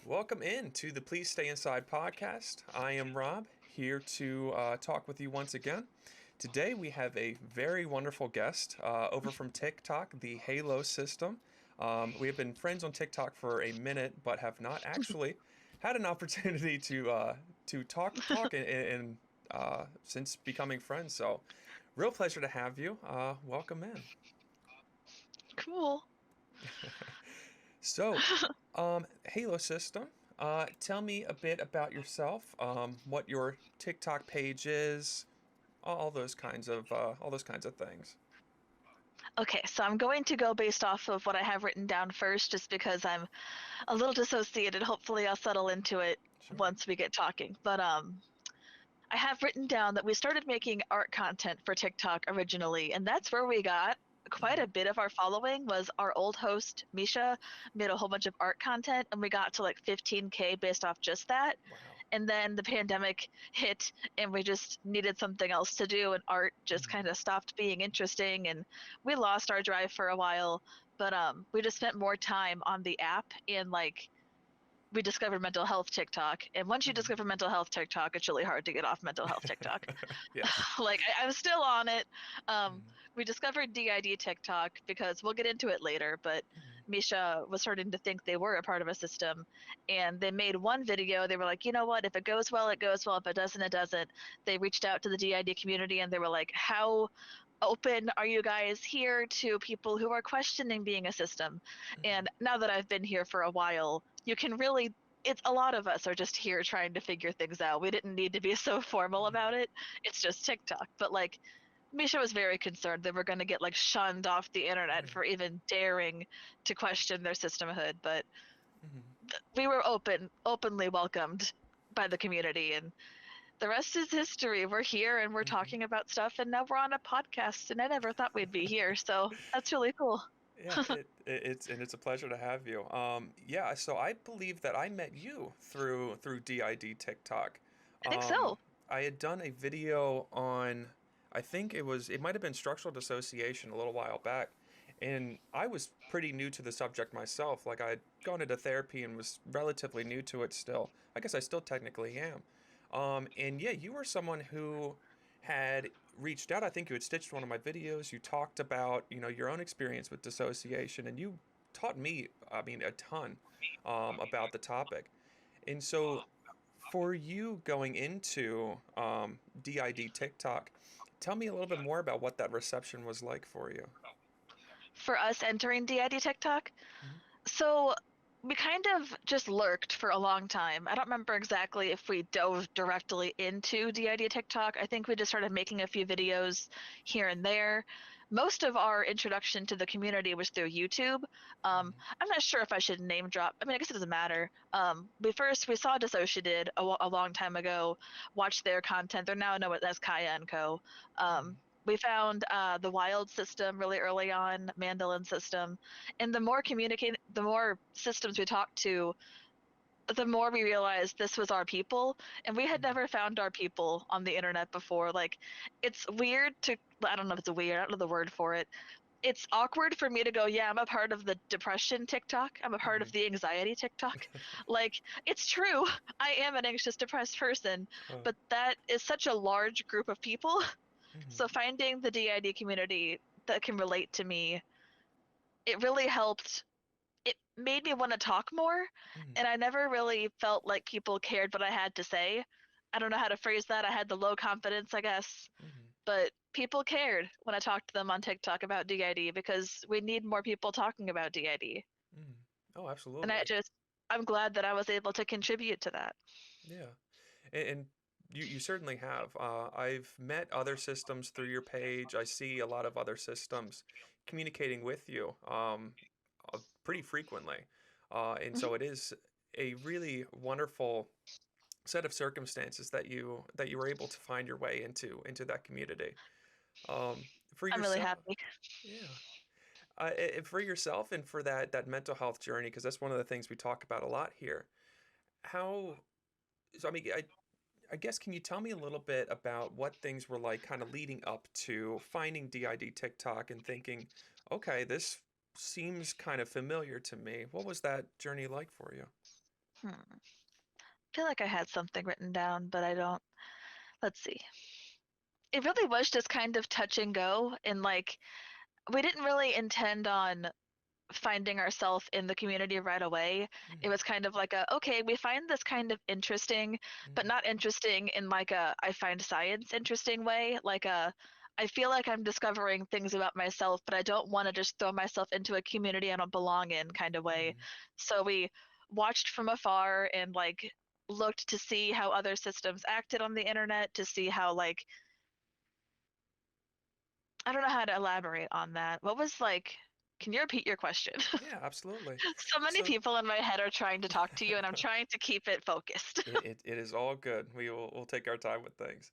Welcome in to the Please Stay Inside podcast. I am Rob, here to talk with you once again. Today we have a very wonderful guest over from TikTok, the Halo system. We have been friends on TikTok for a minute, but have not actually had an opportunity to talk since becoming friends. So, real pleasure to have you. Welcome in. Cool. So, Halo system. Tell me a bit about yourself. What your TikTok page is. All those kinds of things. Okay, so I'm going to go based off of what I have written down first, just because I'm a little dissociated. Hopefully, I'll settle into it Sure. once we get talking. But I have written down that we started making art content for TikTok originally, and that's where we got quite a Hmm. bit of our following. Was our old host Misha made a whole bunch of art content, and we got to like 15K based off just that. Wow. And then the pandemic hit, and we just needed something else to do, and art just Hmm. kind of stopped being interesting, and we lost our drive for a while. But we just spent more time on the app, and like we discovered mental health TikTok. And once you Hmm. discover mental health TikTok, it's really hard to get off mental health TikTok. Yes. Like I'm still on it. Um, Hmm. we discovered DID TikTok because we'll get into it later, but Hmm. Misha was starting to think they were a part of a system, and they made one video. They were like, you know what? If it goes well, it goes well. If it doesn't, it doesn't. They reached out to the DID community and they were like, how open are you guys here to people who are questioning being a system? Hmm. And now that I've been here for a while, you can really, it's a lot of us are just here trying to figure things out. We didn't need to be so formal Hmm. about it. It's just TikTok. But like Misha was very concerned they were going to get like shunned off the internet Right. for even daring to question their systemhood. But Hmm. we were openly welcomed by the community, and the rest is history. We're here and we're Hmm. talking about stuff, and now we're on a podcast, and I never thought we'd be here. So that's really cool. Yeah, it's a pleasure to have you. Yeah, so I believe that I met you through DID TikTok. I think Um, so. I had done a video on, I think it might have been structural dissociation a little while back, and I was pretty new to the subject myself. Like I had gone into therapy and was relatively new to it still. I guess I still technically am. And yeah, you were someone who had reached out. I think you had stitched one of my videos. You talked about, your own experience with dissociation, and you taught me, I mean, a ton about the topic. And so, for you going into DID TikTok, tell me a little bit more about what that reception was like for you. For us entering DID TikTok, Mm-hmm. so we kind of just lurked for a long time. I don't remember exactly if we dove directly into DID TikTok. I think we just started making a few videos here and there. Most of our introduction to the community was through YouTube. I'm not sure if I should name drop. I mean, I guess it doesn't matter. We saw Dissociative a long time ago. Watched their content. They're now know it as Kaya and Co. Mm-hmm. We found the Wild system really early on, Mandolin system, and the more systems we talked to, the more we realized this was our people, and we had Mm-hmm. never found our people on the internet before. Like, it's weird to, I don't know if it's weird, I don't know the word for it. It's awkward for me to go, yeah, I'm a part of the depression TikTok. I'm a part Mm-hmm. of the anxiety TikTok. Like, it's true. I am an anxious, depressed person, Uh, but that is such a large group of people. mm-hmm. So finding the DID community that can relate to me, it really helped. It made me want to talk more, Mm-hmm. and I never really felt like people cared what I had to say. I don't know how to phrase that. I had the low confidence, I guess, Mm-hmm. but people cared when I talked to them on TikTok about DID because we need more people talking about DID. Mm-hmm. Oh, And absolutely. I'm glad that I was able to contribute to that. Yeah. And you certainly have. I've met other systems through your page. I see a lot of other systems communicating with you pretty frequently. And Mhm. so it is a really wonderful set of circumstances that you were able to find your way into that community. Um, for I'm really yourself, happy. yeah. For yourself and for that mental health journey, because that's one of the things we talk about a lot here. How so I mean, I guess, can you tell me a little bit about what things were like kind of leading up to finding DID TikTok and thinking, okay, this seems kind of familiar to me. What was that journey like for you? I feel like I had something written down, but I don't. Let's see. It really was just kind of touch and go, and like we didn't really intend on finding ourselves in the community right away. It Mm, was kind of like a, okay, we find this kind of interesting, but mm, not interesting in like a I find science interesting way. Like a I feel like I'm discovering things about myself, but I don't want to just throw myself into a community I don't belong in kind of way. mm, So we watched from afar and like looked to see how other systems acted on the internet, to see how like I don't know how to elaborate on that. What was like, can you repeat your question? yeah, absolutely. So many So people in my head are trying to talk to you, and I'm trying to keep it focused. it is all good. We'll take our time with things.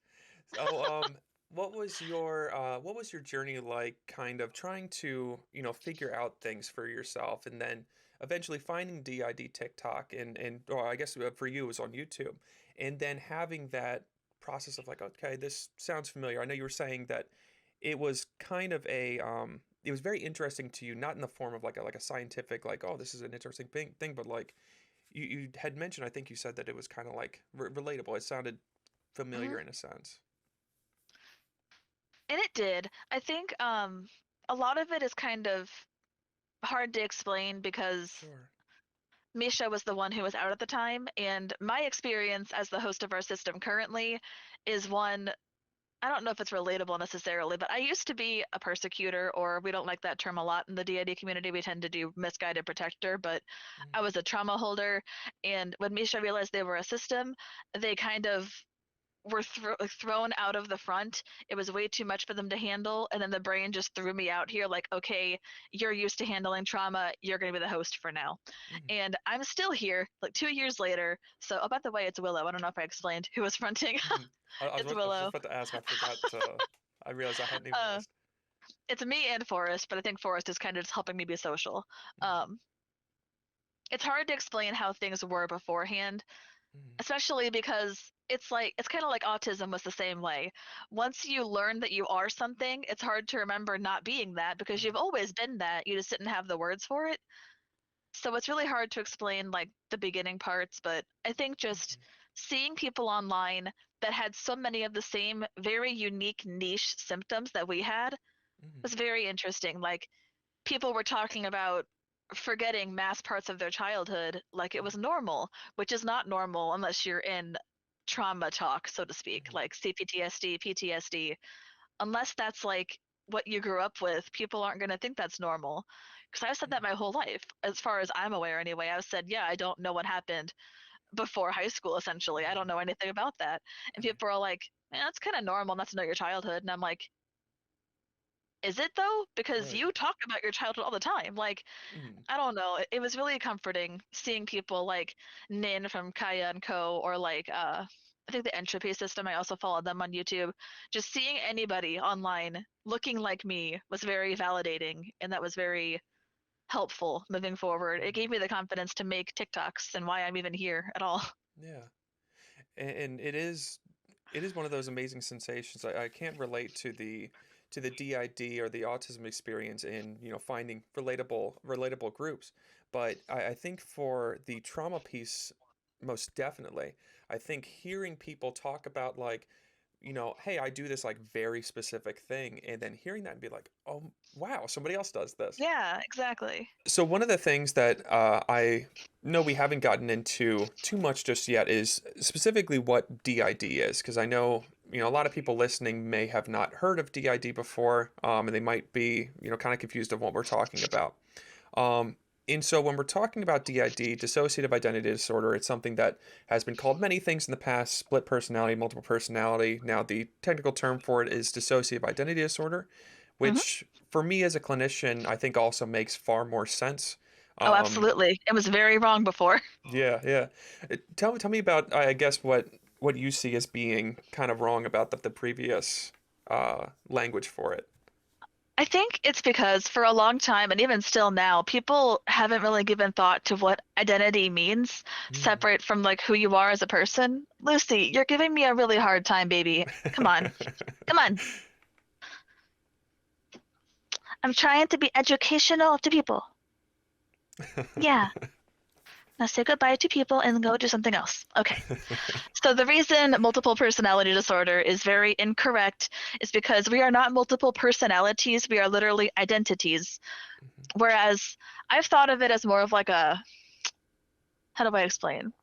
So what was your journey like kind of trying to, figure out things for yourself and then eventually finding DID TikTok and or I guess for you it was on YouTube and then having that process of like, okay, this sounds familiar. I know you were saying that it was kind of it was very interesting to you, not in the form of like a scientific like, oh, this is an interesting thing, but like you had mentioned, I think you said that it was kind of like relatable. It sounded Hmm. familiar in a sense. And it did. I think a lot of it is kind of hard to explain because Sure. Misha was the one who was out at the time, and my experience as the host of our system currently is one. I don't know if it's relatable necessarily, but I used to be a persecutor, or we don't like that term a lot in the DID community. We tend to do misguided protector, but I Mm, was a trauma holder. And when Misha realized they were a system, they kind of were thrown out of the front. It was way too much for them to handle. And then the brain just threw me out here like, okay, you're used to handling trauma. You're going to be the host for now. mm, And I'm still here like 2 years later. So, oh, by the way, it's Willow. I don't know if I explained who was fronting. mm. It's I was just Willow. about to ask. I forgot. I realized I hadn't even Uh, asked. it's me and Forrest, but I think Forrest is kind of just helping me be social. Mm, Um, it's hard to explain how things were beforehand, mm, especially because it's kind of like autism was the same way. Once you learn that you are something, it's hard to remember not being that because mm, you've always been that. You just didn't have the words for it. So it's really hard to explain like the beginning parts, but I think just mm, seeing people online that had so many of the same very unique niche symptoms that we had mm, was very interesting. Like people were talking about forgetting mass parts of their childhood like it mm, was normal, which is not normal unless you're in trauma talk, so to speak, mm, like CPTSD, PTSD. Unless that's like what you grew up with, people aren't going to think that's normal. Because I've said that mm, my whole life, as far as I'm aware anyway. I've said, yeah, I don't know what happened before high school, essentially. I mm. don't know anything about that. And Right. people are all like, yeah, that's kind of normal not to know your childhood. And I'm like, is it though? Because Right. you talk about your childhood all the time. Like, Mm, I don't know. It was really comforting seeing people like Nin from Kaya and Co. or like I think the Entropy System. I also followed them on YouTube. Just seeing anybody online looking like me was very validating, and that was very helpful moving forward. It mm. gave me the confidence to make TikToks and why I'm even here at all. Yeah. And it is one of those amazing sensations. I can't relate to the DID or the autism experience in, finding relatable groups. But I think for the trauma piece, most definitely, I think hearing people talk about like, hey, I do this like very specific thing, and then hearing that and be like, oh wow, somebody else does this. Yeah, exactly. So one of the things that I know we haven't gotten into too much just yet is specifically what DID is, because I know a lot of people listening may have not heard of DID before, and they might be kind of confused of what we're talking about. Um, and so when we're talking about DID, dissociative identity disorder, it's something that has been called many things in the past: split personality, multiple personality. Now the technical term for it is dissociative identity disorder, Hmm. which for me as a clinician, I think also makes far more sense. Oh, Um, absolutely. It was very wrong before. yeah, yeah. Tell me about, I guess, what you see as being kind of wrong about the previous language for it. I think it's because for a long time, and even still now, people haven't really given thought to what identity means, Mm. separate from like who you are as a person. Lucy, you're giving me a really hard time, baby. Come on. Come on. I'm trying to be educational to people. Yeah. Now say goodbye to people and go do something else. Okay. So the reason multiple personality disorder is very incorrect is because we are not multiple personalities, we are literally identities. Whereas I've thought of it as more of like a, how do I explain?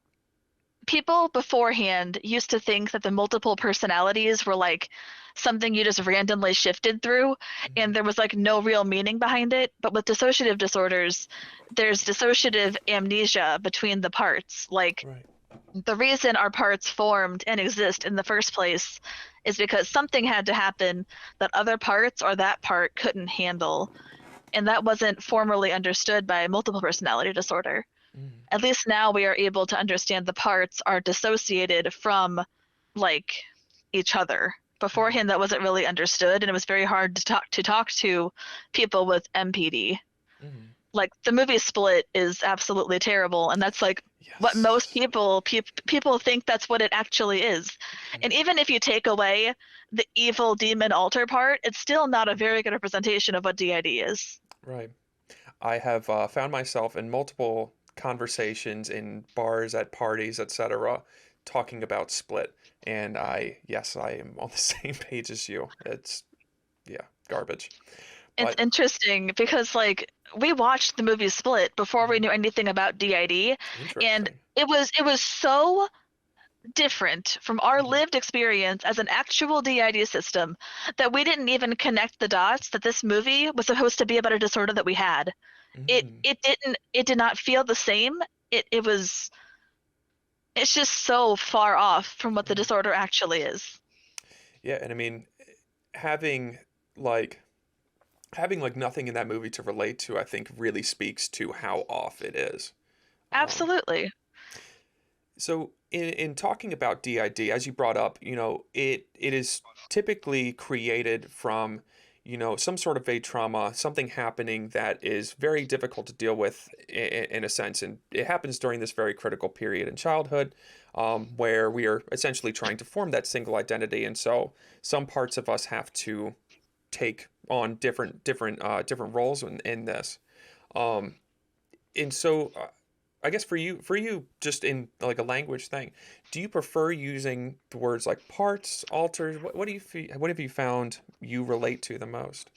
People beforehand used to think that the multiple personalities were like something you just randomly shifted through and there was like no real meaning behind it. But with dissociative disorders, there's dissociative amnesia between the parts. Like Right. the reason our parts formed and exist in the first place is because something had to happen that other parts or that part couldn't handle. And that wasn't formerly understood by multiple personality disorder. Mm. At least now we are able to understand the parts are dissociated from like each other. Mm. Beforehand that wasn't really understood and it was very hard to talk to people with MPD. Mm. Like the movie Split is absolutely terrible and that's like what most Yes. people think that's what it actually is. Mm. And even if you take away the evil demon alter part, it's still not a very good representation of what DID is. Right. I have found myself in multiple conversations in bars, at parties, etc., talking about Split. And yes, I am on the same page as you. It's, yeah, garbage. It's But, interesting because like we watched the movie Split before we mhm, knew anything about DID, and interesting. it was so different from our Hmm. lived experience as an actual DID system that we didn't even connect the dots that this movie was supposed to be about a disorder that we had. It Mm. it didn't it did not feel the same. It was it's just so far off from what the Hmm. disorder actually is. Yeah, and I mean, having like having like nothing in that movie to relate to, I think really speaks to how off it is. Um, Absolutely. So in talking about DID, as you brought up, it is typically created from, some sort of a trauma, something happening that is very difficult to deal with in a sense, and it happens during this very critical period in childhood, where we are essentially trying to form that single identity, and so some parts of us have to take on different roles in this. Um, and so I guess for you, just in like a language thing, do you prefer using the words like parts, alters? What do you what have you found you relate to the most?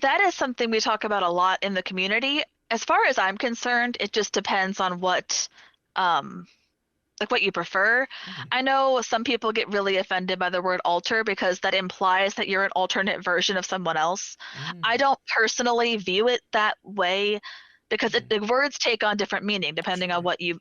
That is something we talk about a lot in the community. As far as I'm concerned, it just depends on um, like what you prefer. Mm-hmm. I know some people get really offended by the word alter because that implies that you're an alternate version of someone else. I Mm. don't personally view it that way because Mm-hmm. the words take on different meaning depending on Sure. what you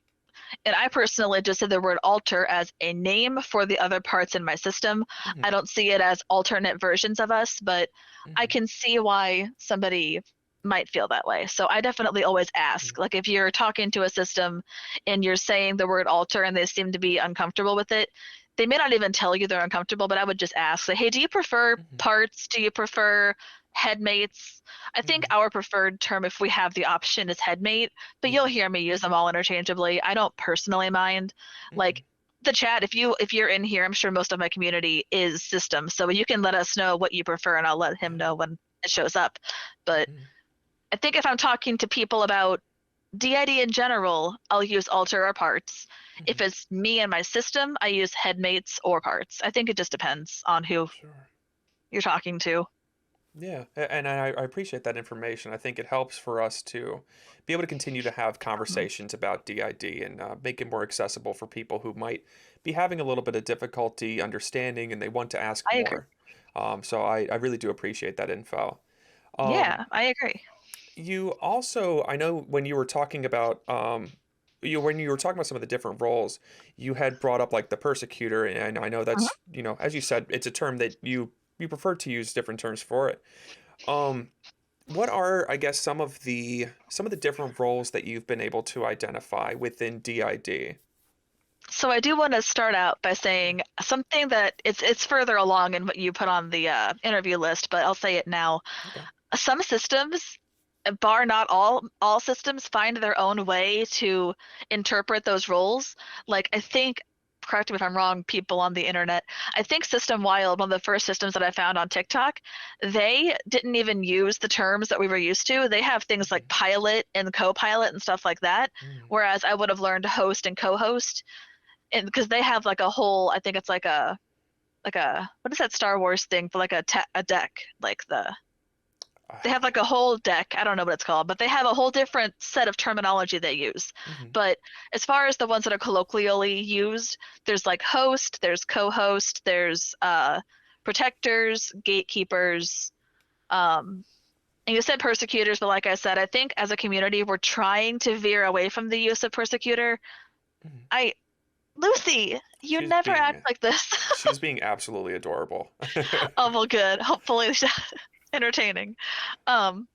and I personally just see the word alter as a name for the other parts in my system. Mm-hmm. I don't see it as alternate versions of us, but I Mm-hmm. can see why somebody might feel that way. So I definitely always Mm-hmm. ask. Like if you're talking to a system and you're saying the word alter and they seem to be uncomfortable with it, they may not even tell you they're uncomfortable, but I would just ask, like, hey, do you prefer Mm-hmm. parts? Do you prefer headmates? I think Mm-hmm. our preferred term, if we have the option, is headmate, but you'll Yeah. hear me use them all interchangeably. I don't personally mind. Mm-hmm. Like the chat, if you're in here, I'm sure most of my community is systems, so you can let us know what you prefer, and I'll let him Yeah. know when it shows up. But Mm-hmm. I think if I'm talking to people about DID in general, I'll use alter or parts. Mm-hmm. If it's me and my system, I use headmates or parts. I think it just depends on who Sure. you're talking to. Yeah, and I appreciate that information. I think it helps for us to be able to continue to have Mhm. conversations about DID and make it more accessible for people who might be having a little bit of difficulty understanding and they want to ask I agree. more. So I really do appreciate that info. Um, Yeah, I agree. you also, I know when you were talking about when you were talking about some of the different roles, you had brought up like the persecutor, and I know Mhm. that's, as you said, it's a term that you prefer to use different terms for it. Um, what are, I guess, some of the different roles that you've been able to identify within DID? So I do want to start out by Sure. saying something that it's further along in what you put on the interview list, but I'll say it now. Okay. Some systems, bar not all systems find their own way to interpret those roles. Like I think correct me if I'm wrong, people on the internet. I think System Wild, one of the first systems that I found on TikTok, they didn't even use the terms that we were used to. They have things like Mhm. pilot and co-pilot and stuff like that, Mm. whereas I would have learned host and co-host, and because they have like a whole, I think it's like a what is that Star Wars thing for like a deck, like they Ah. have like a whole deck. I don't know what it's called, but they have a whole different set of terminology they use. Mhm. But as far as the ones that are colloquially used, there's like host, there's co-host, there's protectors, gatekeepers, and you said persecutors, but like I said, I think as a community we're trying to veer away from the use of persecutor. Mhm. I Lucy, you She's never being act like this. she's being absolutely adorable. Oh well, good. Hopefully entertaining. Um,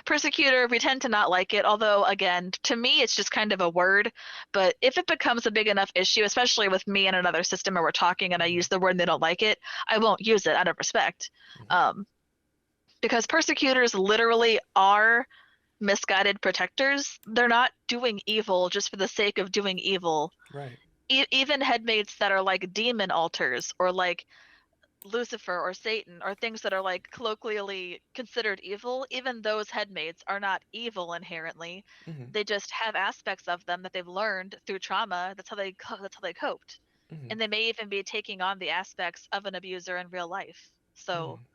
Persecutor, we tend to not like it, although, again, to me, it's just kind of a word. But if it becomes a big enough issue, especially with me and another system where we're talking and I Mhm. use the word and they don't like it, I won't use it out of respect. Mhm. Um, because persecutors literally are misguided protectors. They're not doing evil just for the sake of doing evil. Right. Even headmates that are like demon altars or like Lucifer or Satan or things that are like colloquially considered evil, even those headmates are not evil inherently. Mhm. They just have aspects of them that they've learned through trauma. That's how they coped. Mhm. And they may even be taking on the aspects of an abuser in real life. So Mhm.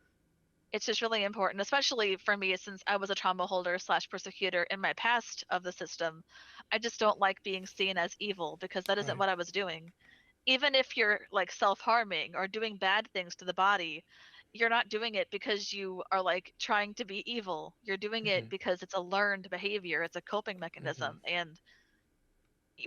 it's just really important, especially for me since I was a trauma holder slash persecutor in my past of the system. I just don't like being seen as evil because that isn't Right. what I was doing. Even if you're like self-harming or doing bad things to the body, you're not doing it because you are like trying to be evil. You're doing it Mhm. because it's a learned behavior, it's a coping Mhm. mechanism, and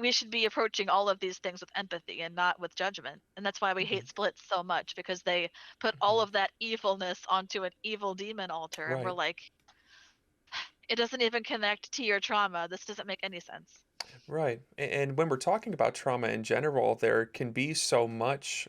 we should be approaching all of these things with empathy and not with judgment. And that's why we Mhm. hate splits so much because they put all Mhm. of that evilness onto an evil demon altar and we're Right. like, it doesn't even connect to your trauma. This doesn't make any sense. Right. And when we're talking about trauma in general, there can be so much.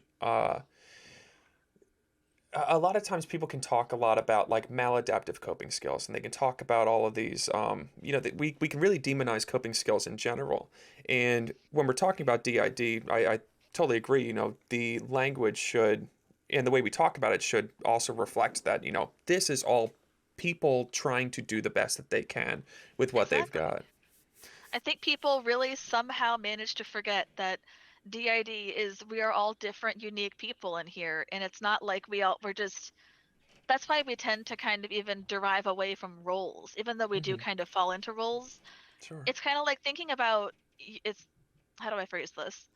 A lot of times people can talk a lot about like maladaptive coping skills, and they can talk about all of these, that we can really demonize coping skills in general. And when we're talking about DID, I totally agree. The language should, and the way we talk about it should also reflect that, this is all people trying to do the best that they can with what they've Exactly. got. I think people really somehow manage to forget that DID is we are all different, unique people in here, and it's not like we're just. That's why we tend to kind of even derive away from roles, even though we do Hmm. kind of fall into roles. Sure. It's kind of like thinking about it's how do I phrase this?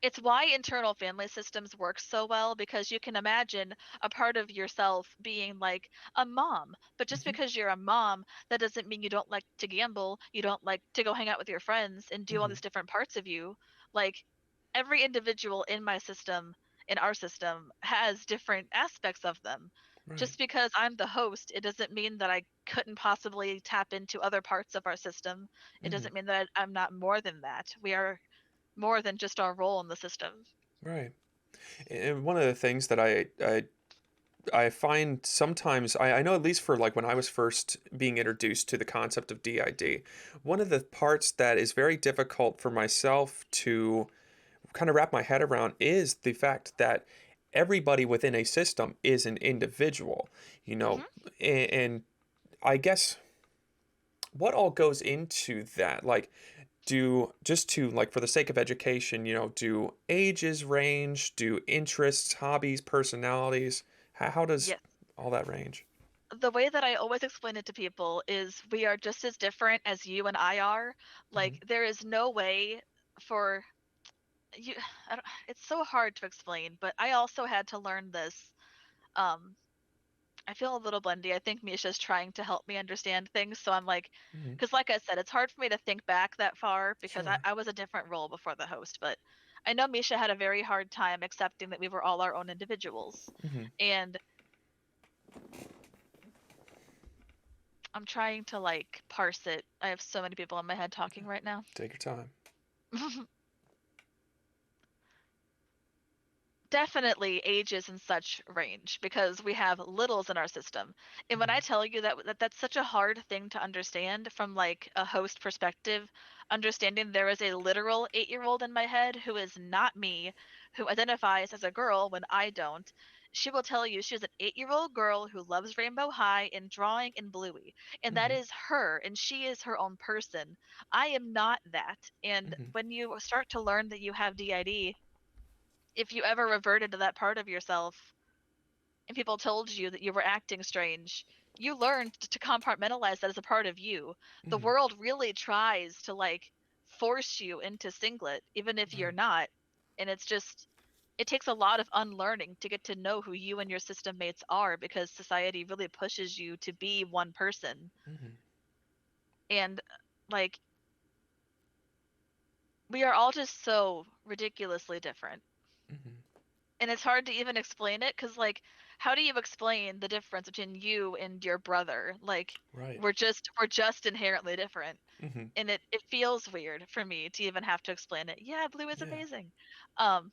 It's why internal family systems work so well because you can imagine a part of yourself being like a mom. But just Hmm. because you're a mom, that doesn't mean you don't like to gamble, you don't like to go hang out with your friends and do all Hmm. these different parts of you. Like every individual in my system, in our system, has different aspects of them. Right. Just because I'm the host, it doesn't mean that I couldn't possibly tap into other parts of our system. It Hmm. doesn't mean that I'm not more than that. We are more than just our role in the system. Right. And one of the things that I find sometimes, I know at least for like when I was first being introduced to the concept of DID, one of the parts that is very difficult for myself to kind of wrap my head around is the fact that everybody within a system is an individual, you know, Hmm. and I guess what all goes into that? Like, do just to like for the sake of education, do ages range, do interests, hobbies, personalities, how does Yes. all that range? The way that I always explain it to people is we are just as different as you and I are. Hmm. Like, there is no way for you. I don't, it's so hard to explain, but I also had to learn this. Um, I feel a little blendy. I think Misha's trying to help me understand things. So I'm like, Hmm. because like I said, it's hard for me to think back that far because I, Sure. I was a different role before the host. But I know Misha had a very hard time accepting that we were all our own individuals. Hmm. And I'm trying to like parse it. I have so many people in my head talking right now. Take your time. definitely ages and such range because we have littles in our system. And when I Mhm. tell you that that's such a hard thing to understand from like a host perspective, understanding there is a literal 8-year-old in my head who is not me, who identifies as a girl when I don't. She will tell you she's an 8-year-old girl who loves Rainbow High and drawing and Bluey. And that Mhm. is her, and she is her own person. I am not that. And Mhm. when you start to learn that you have DID, if you ever reverted to that part of yourself and people told you that you were acting strange, you learned to compartmentalize that as a part of you. The Mhm. world really tries to like force you into singlet, even if you're Right. not. And it's just, it takes a lot of unlearning to get to know who you and your system mates are because society really pushes you to be one person. Mhm. And like, we are all just so ridiculously different. Mhm. And it's hard to even explain it because like how do you explain the difference between you and your brother? Like Right. we're just inherently different, Mhm. and it feels weird for me to even have to explain it. Yeah, blue is Yeah. amazing. um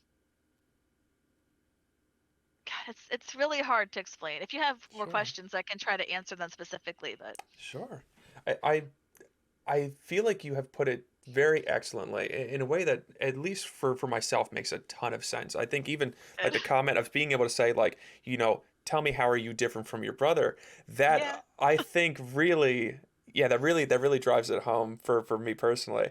God, it's really hard to explain. If you have more Sure. questions I can try to answer them specifically, but Sure. I I feel like you have put it very excellently in a way that at least for myself makes a ton of sense. I think even like good. the comment of being able to say like, tell me how are you different from your brother? That Yeah. I think really, yeah, that really drives it home for me personally.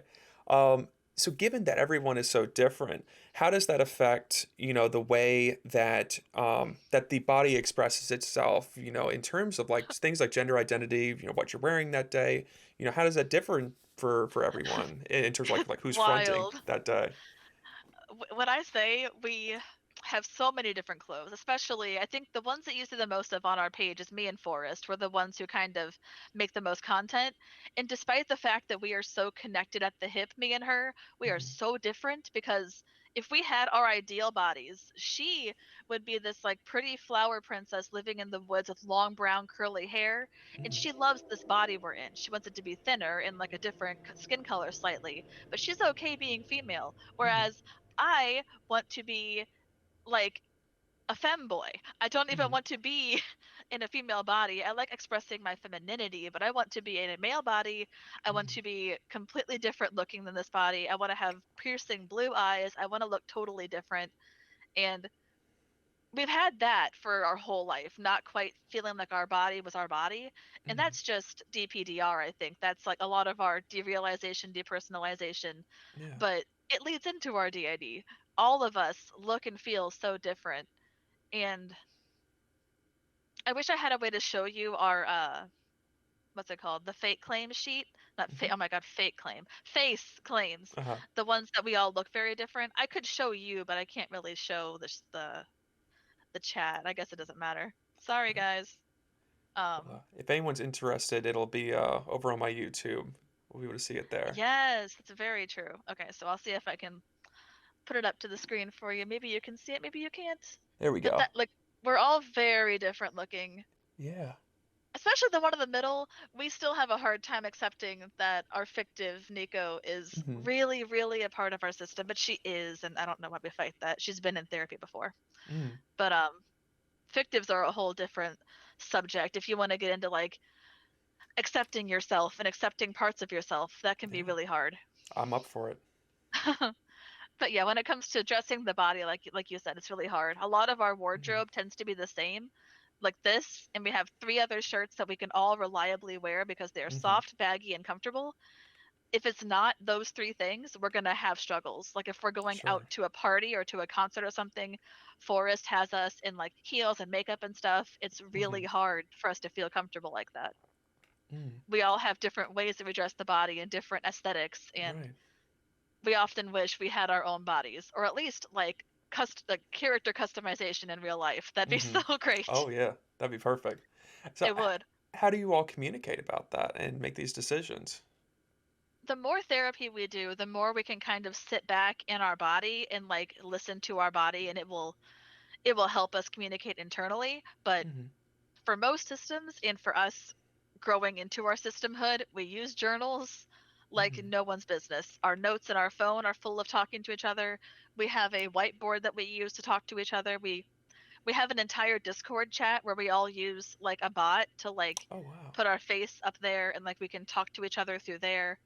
So given that everyone is so different, how does that affect, the way that that the body expresses itself, in terms of like things like gender identity, what you're wearing that day? How does that differ for everyone in terms of It's like who's fronting wild. that day? When I say we have so many different clothes, especially I think the ones that you see the most of on our page is me and Forrest. We're the ones who kind of make the most content. And despite the fact that we are so connected at the hip, me and her, we are Hmm. so different because if we had our ideal bodies, she would be this like pretty flower princess living in the woods with long brown curly hair. And Hmm. she loves this body we're in. She wants it to be thinner and like a different skin color slightly, but she's okay being female. Hmm. Whereas I want to be like a femboy. I don't even Hmm. want to be in a female body. I like expressing my femininity, but I want to be in a male body. I want Hmm. to be completely different looking than this body. I want to have piercing blue eyes. I want to look totally different. And we've had that for our whole life, not quite feeling like our body was our body. And Hmm. that's just DPDR, I think. That's like a lot of our derealization, depersonalization, Yeah. but it leads into our DID. All of us look and feel so different. And I wish I had a way to show you our what's it called? The fake claim sheet. Not Hmm. fake, oh my god, fake claim. Face claims. Uh-huh. The ones that we all look very different. I could show you, but I can't really show the chat. I guess it doesn't matter. Sorry Right. guys. Well, if anyone's interested, it'll be over on my YouTube. We'll be able to see it there. Yes, it's very true. Okay, so I'll see if I can put it up to the screen for you. Maybe you can see it, maybe you can't. There we But go. that like we're all very different looking. Yeah. Especially the one in the middle, we still have a hard time accepting that our fictive Nico is Hmm. really, really a part of our system, but she is, and I don't know why we fight that. She's been in therapy before. Hmm. But fictives are a whole different subject. If you want to get into like accepting yourself and accepting parts of yourself, that can be Yeah. really hard. I'm up for it. But yeah, when it comes to dressing the body, like you said, it's really hard. A lot of our Hmm. wardrobe tends to be the same, like this, and we have three other shirts that we can all reliably wear because they're Hmm. soft, baggy, and comfortable. If it's not those three things, we're gonna have struggles. Like if we're going out Sure. to a party or to a concert or something, Forrest has us in like heels and makeup and stuff. It's Hmm. really hard for us to feel comfortable like that. Mm. We all have different ways that we dress the body and different aesthetics, and Right. we often wish we had our own bodies, or at least like character customization in real life. That'd be Hmm. so great. Oh yeah, that'd be perfect. So, It would. how do you all communicate about that and make these decisions? The more therapy we do, the more we can kind of sit back in our body and like listen to our body, and it will help us communicate internally. But Hmm. for most systems and for us growing into our systemhood, we use journals. like Mhm. no one's business. Our notes in our phone are full of talking to each other. We have a whiteboard that we use to talk to each other. We have an entire Discord chat where we all use like a bot to like Oh, wow. put our face up there and like we can talk to each other through there.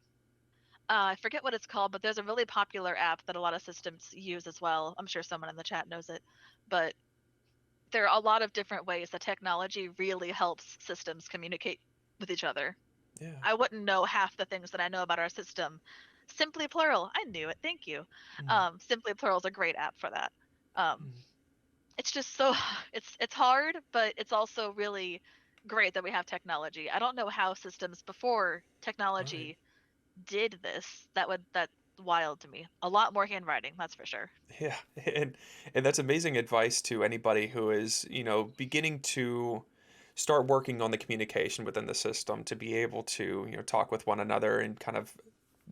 I forget what it's called, but there's a really popular app that a lot of systems use as well. I'm sure someone in the chat knows it. But there are a lot of different ways that technology really helps systems communicate with each other. Yeah. I wouldn't know half the things that I know about our system. Simply Plural, I knew it. Thank you. Mhm. Simply Plural is a great app for that. Um, Mhm. it's just so it's hard, but it's also really great that we have technology. I don't know how systems before Right. technology did this. That's wild to me. A lot more handwriting, that's for sure. Yeah, and that's amazing advice to anybody who is, beginning to start working on the communication within the system to be able to, talk with one another and kind of,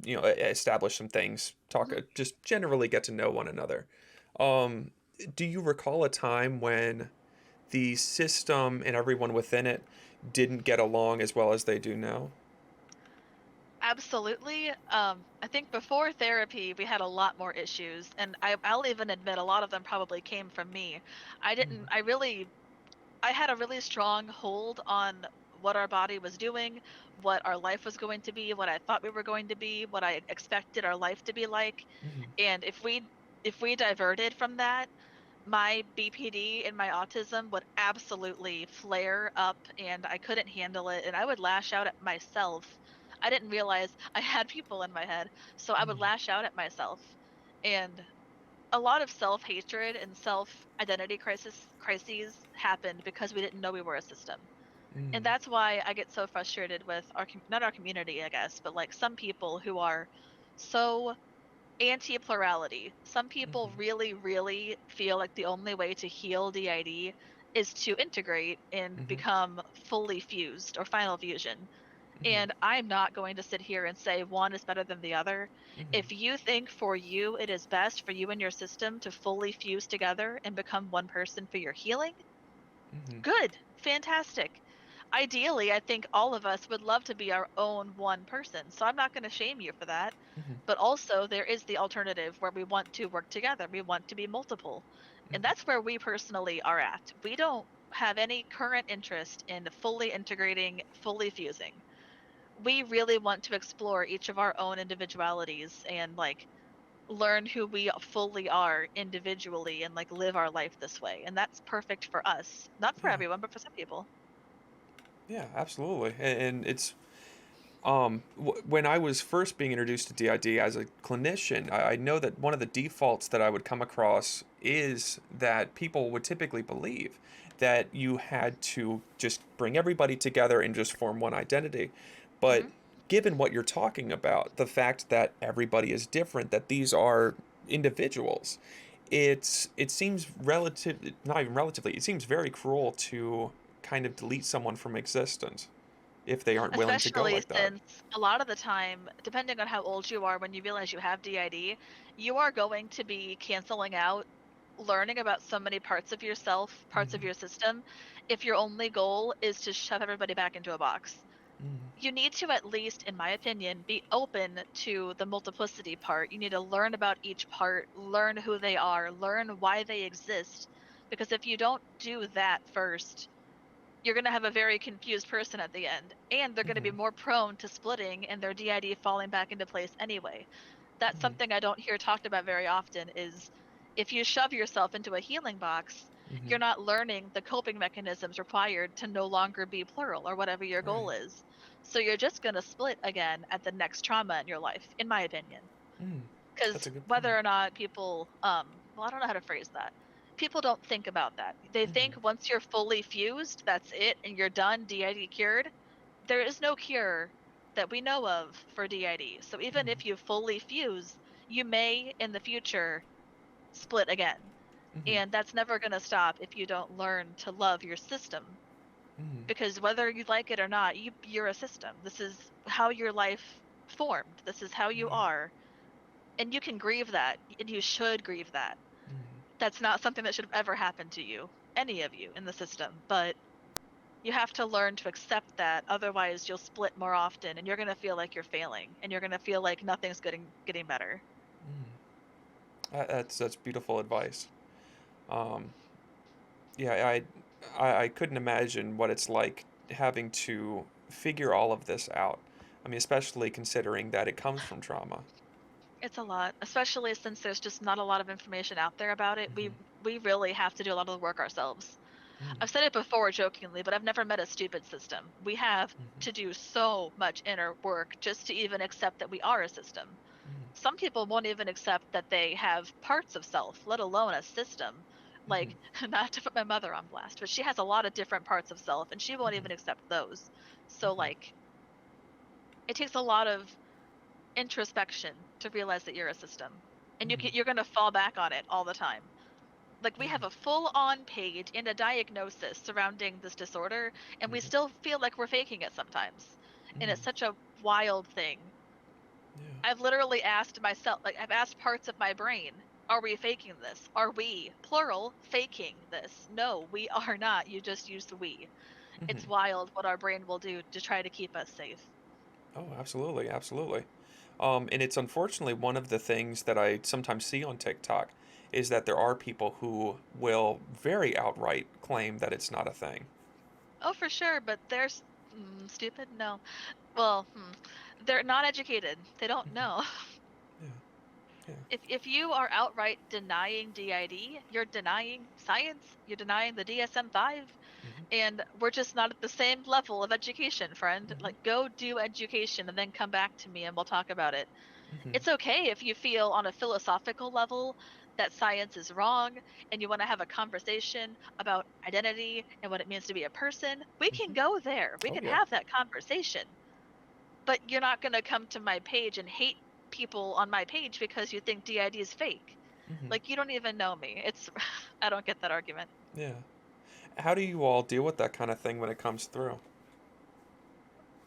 establish some things, talk, Mhm. just generally get to know one another. Um, do you recall a time when the system and everyone within it didn't get along as well as they do now? Absolutely. I think before therapy, we had a lot more issues, and I'll even admit a lot of them probably came from me. I didn't. Mm, I had a really strong hold on what our body was doing, what our life was going to be, what I thought we were going to be, what I expected our life to be like. mhm, And if we diverted from that, my BPD and my autism would absolutely flare up and I couldn't handle it and I would lash out at myself. I didn't realize I had people in my head, so I would mhm, lash out at myself. And a lot of self-hatred and self-identity crises happened because we didn't know we were a system. And mm, that's why I get so frustrated with not our community, I guess, but like some people who are so anti-plurality. Some people mhm, really, really feel like the only way to heal DID is to integrate and mhm, become fully fused or final fusion. mhm, And I'm not going to sit here and say one is better than the other. mhm, If you think for you it is best for you and your system to fully fuse together and become one person for your healing, mhm, good, fantastic. Ideally, I think all of us would love to be our own one person. So I'm not going to shame you for that. mhm, But also, there is the alternative where we want to work together. We want to be multiple. And mhm, that's where we personally are at. We don't have any current interest in fully integrating, fully fusing. We really want to explore each of our own individualities and like learn who we fully are individually and like live our life this way. And that's perfect for us. Not for yeah. everyone, but for some people. Yeah, absolutely. And it's when I was first being introduced to DID as a clinician, I know that one of the defaults that I would come across is that people would typically believe that you had to just bring everybody together and just form one identity. But Hmm. given what you're talking about, the fact that everybody is different, that these are individuals, it seems relative, not even relatively, it seems very cruel to kind of delete someone from existence if they aren't willing to go Especially like that. since a lot of the time, depending on how old you are when you realize you have DID, you are going to be canceling out learning about so many parts of yourself, parts of Mhm, your system, if your only goal is to shove everybody back into a box. mhm, You need to at least, in my opinion, be open to the multiplicity part. You need to learn about each part, learn who they are, learn why they exist. Because if you don't do that first, you're going to have a very confused person at the end, and they're going to be mhm, more prone to splitting and their DID falling back into place anyway. That's mhm, something I don't hear talked about very often is if you shove yourself into a healing box, mhm. you're not learning the coping mechanisms required to no longer be plural or whatever your goal Right. is. So you're just going to split again at the next trauma in your life, in my opinion. Mm. That's Because a good whether point. or not people, well, I don't know how to phrase that. People don't think about that. They think Mhm, once you're fully fused, that's it, and you're done, DID cured. There is no cure that we know of for DID. So even mhm, if you fully fuse, you may in the future split again. mhm, And that's never going to stop if you don't learn to love your system. mhm. Because whether you like it or not, you're a system. This is how your life formed. This is how you Right. are, and you can grieve that and you should grieve that. Mhm, That's not something that should have ever happened to you, any of you in the system, but You have to learn to accept that, otherwise you'll split more often and you're going to feel like you're failing and you're going to feel like nothing's getting better. That's beautiful advice. Um, yeah, I couldn't imagine what it's like having to figure all of this out. I mean, especially considering that it comes from trauma. It's a lot, especially since there's just not a lot of information out there about it. We Hmm. we really have to do a lot of the work ourselves. Mm. I've said it before jokingly, but I've never met a stupid system. We have Hmm. to do so much inner work just to even accept that we are a system. Mm. Some people won't even accept that they have parts of self, let alone a system. Hmm. Like, not to put my mother on blast, but she has a lot of different parts of self and she won't Hmm. even accept those. So, Hmm. like, it takes a lot of introspection to realize that you're a system. And Hmm. you're going to fall back on it all the time. Like, we Yeah. have a full on page and a diagnosis surrounding this disorder, and we Hmm. still feel like we're faking it sometimes. And Hmm. it's such a wild thing. Yeah. I've literally asked myself, like, I've asked parts of my brain, are we faking this? Are we, plural, faking this? No, we are not. You just use the we. Hmm. It's wild what our brain will do to try to keep us safe. Oh, absolutely, absolutely. And it's unfortunately one of the things that I sometimes see on TikTok is that there are people who will very outright claim that it's not a thing. Oh, for sure, but they're stupid? No. Well, they're not educated. They don't Hmm. know. Yeah. Yeah. If you are outright denying DID, you're denying science, you're denying the DSM-5, Hmm. and we're just not at the same level of education, friend. Hmm. Like, go do education and then come back to me and we'll talk about it. Hmm. It's okay if you feel on a philosophical level that science is wrong and you want to have a conversation about identity and what it means to be a person. We can Hmm. go there. We Oh can yeah. have that conversation. But you're not going to come to my page and hate people on my page because you think DID is fake. Hmm. Like, you don't even know me. It's I don't get that argument. Yeah. How do you all deal with that kind of thing when it comes through?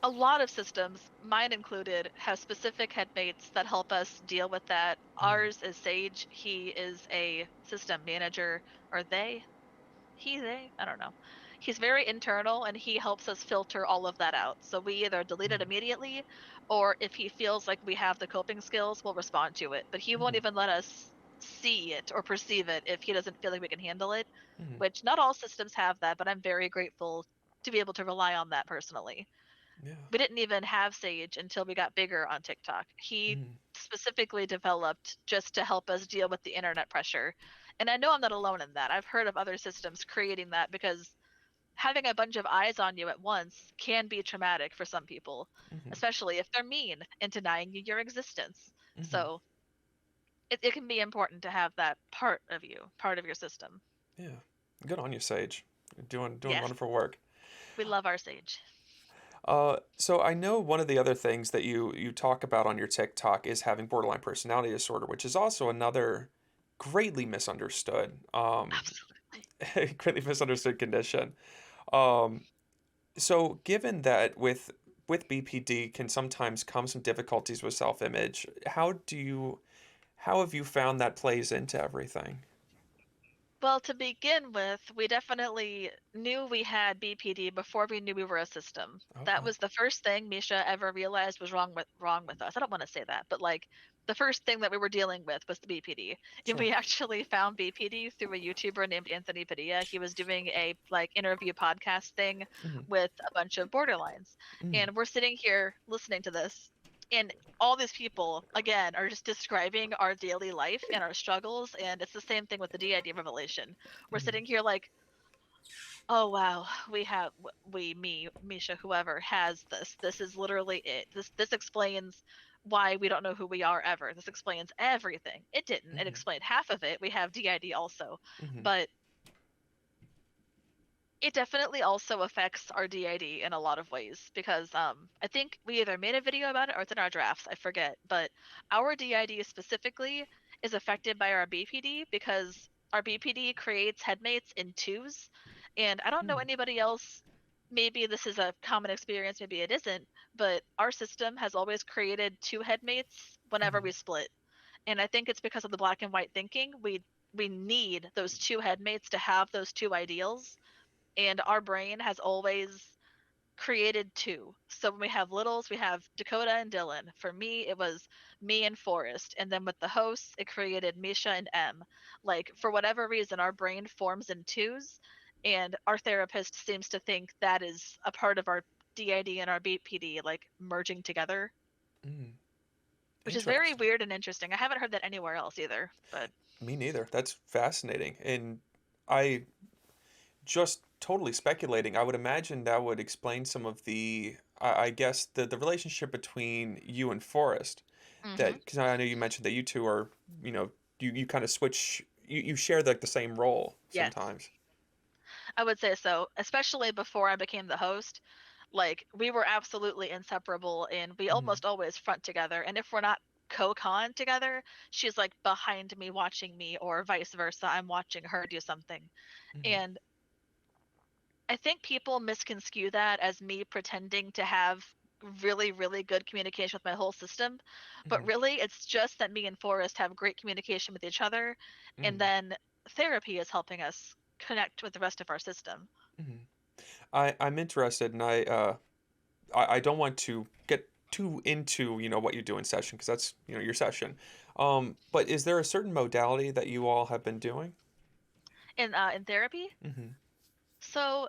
A lot of systems, mine included, have specific headmates that help us deal with that. Mm. Ours is Sage. He is a system manager, or they, I don't know. He's very internal and he helps us filter all of that out. So we either delete it Mm. immediately, or if he feels like we have the coping skills, we'll respond to it. But he won't Hmm. even let us see it or perceive it if he doesn't feel like we can handle it, Hmm. which not all systems have that, but I'm very grateful to be able to rely on that personally. Yeah. We didn't even have Sage until we got bigger on TikTok. He Mm. specifically developed just to help us deal with the internet pressure. And I know I'm not alone in that. I've heard of other systems creating that because having a bunch of eyes on you at once can be traumatic for some people, Hmm. especially if they're mean and denying you your existence. Hmm. So it can be important to have that part of you, part of your system. Yeah. Good on you, Sage. You're doing Yes, wonderful work. we love our Sage. So I know one of the other things that you talk about on your TikTok is having borderline personality disorder, which is also another greatly misunderstood, Absolutely. greatly misunderstood condition. Um, so given that with BPD can sometimes come some difficulties with self-image, how have you found that plays into everything? Well, to begin with, we definitely knew we had BPD before we knew we were a system. That Okay, was the first thing Misha ever realized was wrong with us. I don't want to say that, but like the first thing that we were dealing with was the BPD. And sure. we actually found BPD through a YouTuber named Anthony Padilla. He was doing a like interview podcast thing Mm-hmm. with a bunch of borderlines. Mm-hmm. And we're sitting here listening to this, and all these people again are just describing our daily life and our struggles, and it's the same thing with the DID revelation. We're Mm-hmm. sitting here like, oh wow, we have we me Misha, whoever has this is literally it. This explains why we don't know who we are ever. This explains everything. It didn't. It Mm-hmm. explained half of it. We have DID also, Mm-hmm. but it definitely also affects our DID in a lot of ways because I think we either made a video about it or it's in our drafts, I forget, but our DID specifically is affected by our BPD because our BPD creates headmates in twos, and I don't know anybody else, maybe this is a common experience, maybe it isn't, but our system has always created two headmates whenever Mm-hmm. we split. And I think it's because of the black and white thinking. We need those two headmates to have those two ideals, and our brain has always created two. So when we have littles, we have Dakota and Dylan. For me, it was me and Forrest. And then with the hosts, it created Misha and M. Like, for whatever reason, our brain forms in twos, and our therapist seems to think that is a part of our DID and our BPD, like merging together, Mm, which is very interesting. weird and interesting. I haven't heard that anywhere else either, but Me neither. That's fascinating. And I just totally speculating. I would imagine that would explain some of the, I guess, the relationship between you and Forrest. hmm That, because I know you mentioned that you two are, you know, you kind of switch, you share like the same role yes. sometimes. I would say so, especially before I became the host. Like, we were absolutely inseparable and we Mm-hmm. almost always front together. And if we're not co-con together, she's like behind me watching me, or vice versa. I'm watching her do something. Mm-hmm. And I think people misconstrue that as me pretending to have really, really good communication with my whole system. But Mm-hmm. really, it's just that me and Forrest have great communication with each other. And Mm-hmm. then therapy is helping us connect with the rest of our system. Mm-hmm. I'm interested, and I don't want to get too into what you do in session because that's your session. But is there a certain modality that you all have been doing? In therapy, Mm-hmm. so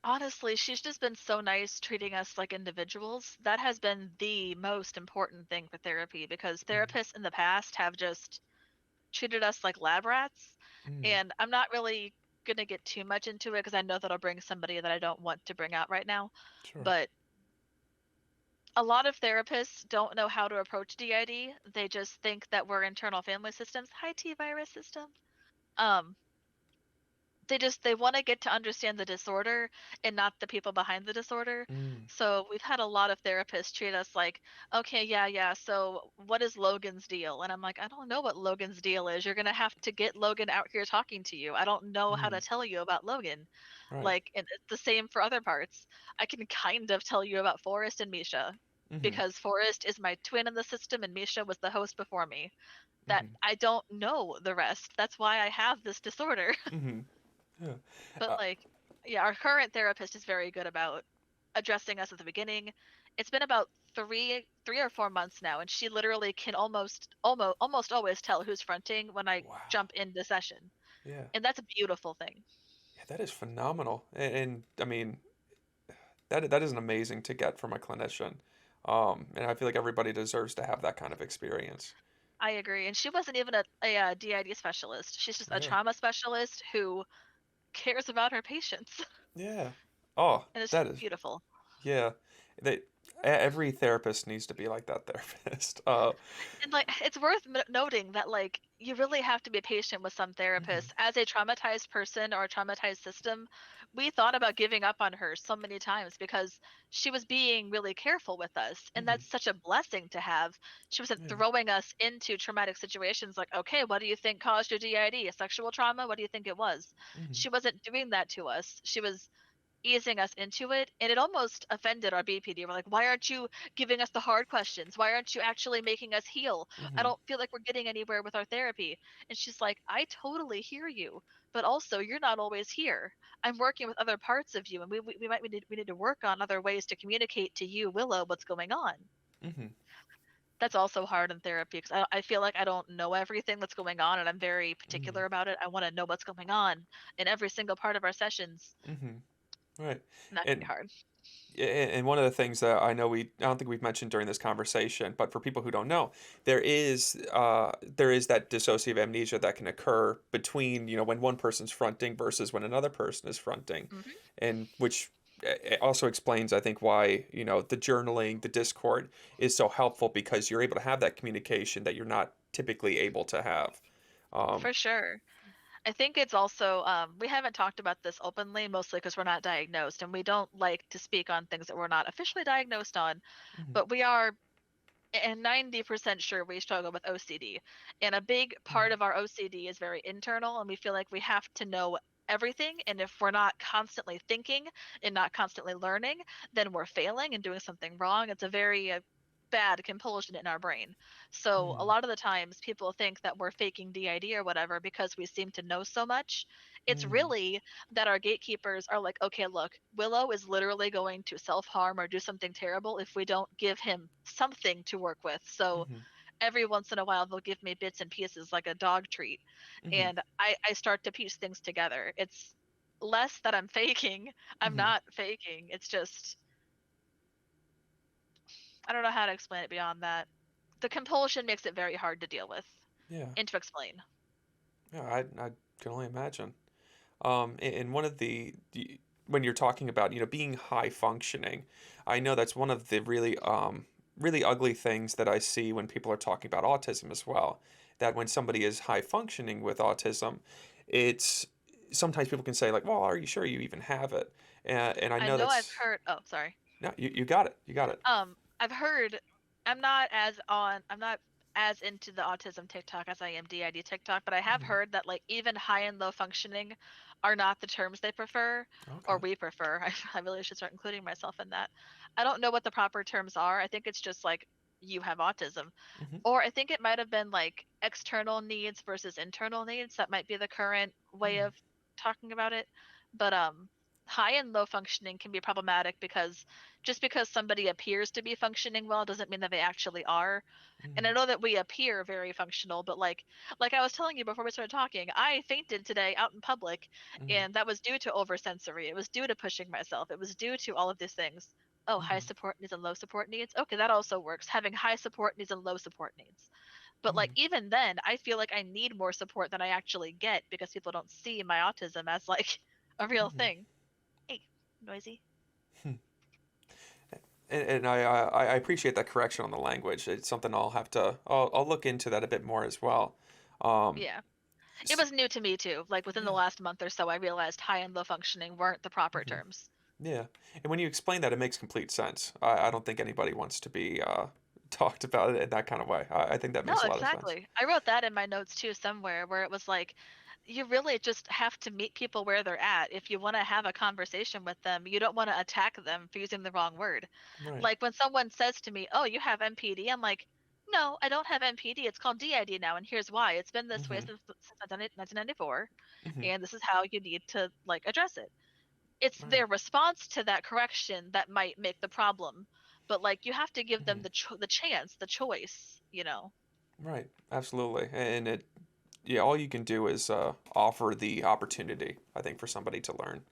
honestly, she's just been so nice treating us like individuals. That has been the most important thing for therapy, because therapists in the past have just treated us like lab rats. Mm-hmm. And I'm not really going to get too much into it because I know that I'll bring somebody that I don't want to bring out right now. Sure. But a lot of therapists don't know how to approach DID. They just think that we're internal family systems. Hi, T virus system. Um, they want to get to understand the disorder and not the people behind the disorder. Mm. So we've had a lot of therapists treat us like, okay, yeah, so what is Logan's deal? And I'm like, I don't know what Logan's deal is. You're gonna have to get Logan out here talking to you. I don't know how Mm. to tell you about Logan. Right. Like, and it's the same for other parts. I can kind of tell you about Forrest and Misha, Mm-hmm. because Forrest is my twin in the system and Misha was the host before me. That Mm-hmm. I don't know the rest. That's why I have this disorder. Mm-hmm. Yeah. But like, yeah, our current therapist is very good about addressing us at the beginning. It's been about 3 or 4 months now, and she literally can almost always tell who's fronting when I Wow. jump into session. Yeah. And that's a beautiful thing. Yeah, that is phenomenal. And I mean, that is an amazing to get from a clinician. And I feel like everybody deserves to have that kind of experience. I agree. And she wasn't even a DID specialist. She's just a Yeah. trauma specialist who cares about her patients. Yeah. Oh, And it's that just is, beautiful. yeah. They, every therapist needs to be like that therapist. And like, it's worth noting that like you really have to be patient with some Mhm. therapists. As a traumatized person or a traumatized system, we thought about giving up on her so many times because she was being really careful with us, and Mhm. that's such a blessing to have. She wasn't Yeah. throwing us into traumatic situations like, okay, what do you think caused your DID? A sexual trauma? What do you think it was? Mhm. She wasn't doing that to us. She was easing us into it, and it almost offended our BPD. We're like, why aren't you giving us the hard questions? Why aren't you actually making us heal? I Mhm. don't feel like we're getting anywhere with our therapy. And she's like, I totally hear you, but also you're not always here. I'm working with other parts of you, and we need to work on other ways to communicate to you, Willow, what's going on. Mhm. That's also hard in therapy because I feel like I don't know everything that's going on, and I'm very Mhm. particular about it. I want to know what's going on in every single part of our sessions, Mhm. Right. and that can be And hard. and one of the things that I don't think we've mentioned during this conversation, but for people who don't know, there is that dissociative amnesia that can occur between when one person's fronting versus when another person is fronting, hmm and which also explains I think why the journaling, the Discord is so helpful because you're able to have that communication that you're not typically able to have. Um, For sure. I think it's also, we haven't talked about this openly, mostly because we're not diagnosed and we don't like to speak on things that we're not officially diagnosed on, mhm, but we are and 90% sure we struggle with OCD. And a big part mhm, of our OCD is very internal, and we feel like we have to know everything. And if we're not constantly thinking and not constantly learning, then we're failing and doing something wrong. It's a very bad compulsion in our brain. So a Mm, lot of the times people think that we're faking DID or whatever because we seem to know so much. It's mm, really that our gatekeepers are like, okay, look, Willow is literally going to self harm or do something terrible if we don't give him something to work with. So mm-hmm, every once in a while, they'll give me bits and pieces like a dog treat. mm-hmm, And I start to piece things together. It's less that I'm faking. I'm mm-hmm. not faking. It's just, I don't know how to explain it beyond that. The compulsion makes it very hard to deal with Yeah, and to explain. yeah, I can only imagine. And one of when you're talking about, being high functioning, I know that's one of the really ugly things that I see when people are talking about autism as well. That when somebody is high functioning with autism, it's sometimes people can say like, well, are you sure you even have it? And I I know know I've that's heard, oh, sorry. no, you got it, you got it. I've heard I'm not as into the autism TikTok as I am DID TikTok, but I have Mhm. heard that like even high and low functioning are not the terms they prefer or Okay. we prefer. I really should start including myself in that. I don't know what the proper terms are. I think it's just like you have autism. Hmm. Or I think it might have been like external needs versus internal needs. That might be the current way Mm, of talking about it. But high and low functioning can be problematic because just because somebody appears to be functioning well doesn't mean that they actually are. And I mm, know that we appear very functional, but like I was telling you before we started talking, I fainted today out in public, mm, and that was due to oversensory. It was due to pushing myself. It was due to all of these things. Oh, high mm, support needs and low support needs. Okay, that also works. Having high support needs and low support needs. But like mm, even then, I feel like I need more support than I actually get because people don't see my autism as like a real mm. thing. Hey, noisy. And I appreciate that correction on the language. It's something I'll look into that a bit more as well. Um, Yeah. It s was new to me too. Like within the yeah, last month or so, I realized high and low functioning weren't the proper hmm, terms. yeah. And when you explain that, it makes complete sense. I don't think anybody wants to be talked about it in that kind of way. I think that No, makes a lot of sense. exactly. I wrote that in my notes too somewhere where it was like, you really just have to meet people where they're at. If you want to have a conversation with them, you don't want to attack them for using the wrong word. Right. Like when someone says to me, "Oh, you have MPD," I'm like, "No, I don't have MPD. It's called DID now, and here's why. It's been this way Mm-hmm. since 1994, Mm-hmm. and this is how you need to like address it." It's Right. their response to that correction that might make the problem, but like you have to give Mm-hmm. them the chance, the choice, you know. Right. Absolutely. And yeah, all you can do is offer the opportunity, I think, for somebody to learn.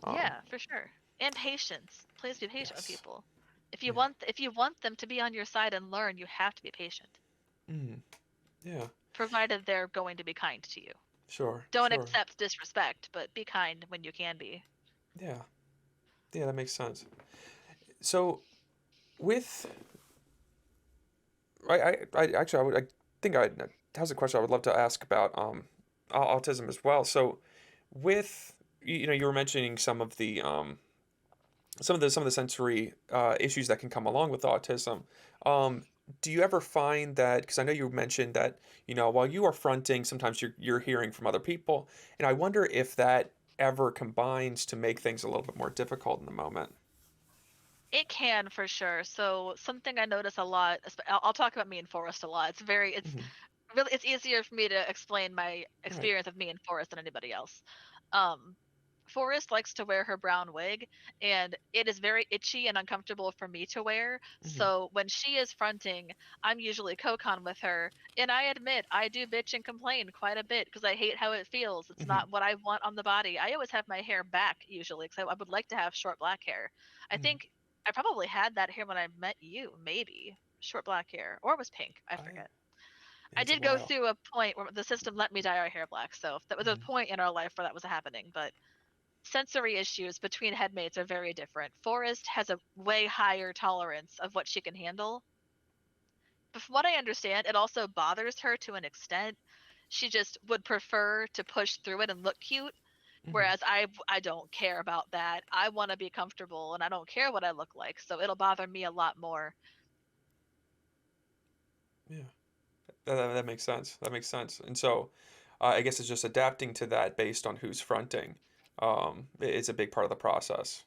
Um, Yeah, for sure. And patience. Please be patient with yes. people. Yeah. If you want them to be on your side and learn, you have to be patient, Mm. Yeah. provided they're going to be kind to you. Sure. Don't Sure. accept disrespect, but be kind when you can be. Yeah. Yeah, that makes sense. So with I actually I think I that's a question I would love to ask about autism as well. So with you were mentioning some of the sensory issues that can come along with autism. Um, do you ever find that, because I know you mentioned that, while you are fronting, sometimes you're hearing from other people, and I wonder if that ever combines to make things a little bit more difficult in the moment. It can for sure. So something I notice a lot, I'll talk about me in Forest a lot. It's Hmm. really it's easier for me to explain my Right. experience of me and Forrest than anybody else. Um, Forrest likes to wear her brown wig, and it is very itchy and uncomfortable for me to wear. Hmm. So when she is fronting, I'm usually co-con with her, and I admit I do bitch and complain quite a bit because I hate how it feels. It's Hmm. not what I want on the body. I always have my hair back usually because I would like to have short black hair. I Hmm. think I probably had that hair when I met you, maybe short black hair, or it was pink. I I forget. I It's a did go while. through a point where the system let me dye our hair black, so that was a Hmm. point in our life where that was happening. But sensory issues between headmates are very different. Forrest has a way higher tolerance of what she can handle. But from what I understand, it also bothers her to an extent. She just would prefer to push through it and look cute, Hmm. whereas I don't care about that. I want to be comfortable and I don't care what I look like, so it'll bother me a lot more. Yeah. That makes sense. That makes sense. And so, I guess it's just adapting to that based on who's fronting. It's a big part of the process.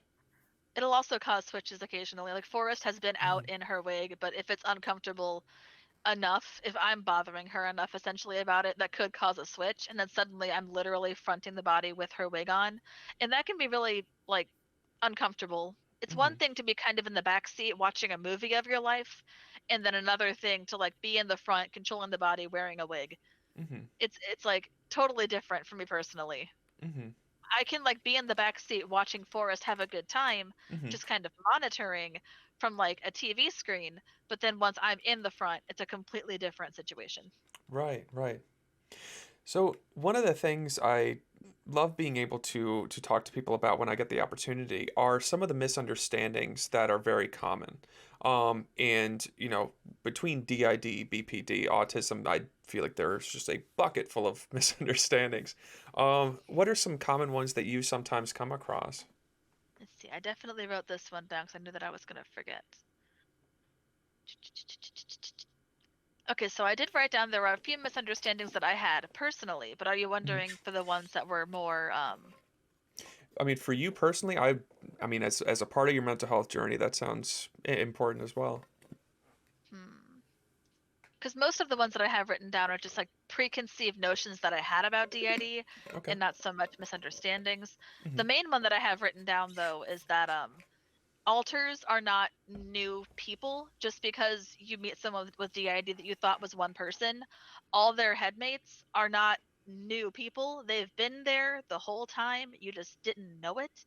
It'll also cause switches occasionally. Like Forrest has been out Mhm. in her wig, but if it's uncomfortable enough, if I'm bothering her enough essentially about it, that could cause a switch. And then suddenly I'm literally fronting the body with her wig on. And that can be really like uncomfortable. It's one Mhm. thing to be kind of in the back seat watching a movie of your life, and then another thing to like be in the front controlling the body wearing a wig. Mhm. It's like totally different for me personally. Mhm. I can like be in the back seat watching Forrest have a good time, Mhm. just kind of monitoring from like a TV screen, but then once I'm in the front, it's a completely different situation. Right, right. So one of the things I love being able to talk to people about when I get the opportunity are some of the misunderstandings that are very common. And between DID, BPD, autism, I feel like there's just a bucket full of misunderstandings. What are some common ones that you sometimes come across? Let's see. I definitely wrote this one down because I knew that I was going to forget. Okay, so I did write down there were a few misunderstandings that I had personally, but are you Mhm. wondering for the ones that were more I mean, for you personally, I mean, as a part of your mental health journey, that sounds important as well. hmm, because most of the ones that I have written down are just like preconceived notions that I had about DID Okay. and not so much misunderstandings. Hmm. The main one that I have written down though is that alters are not new people. Just because you meet someone with DID that you thought was one person, all their headmates are not new people. They've been there the whole time. You just didn't know it.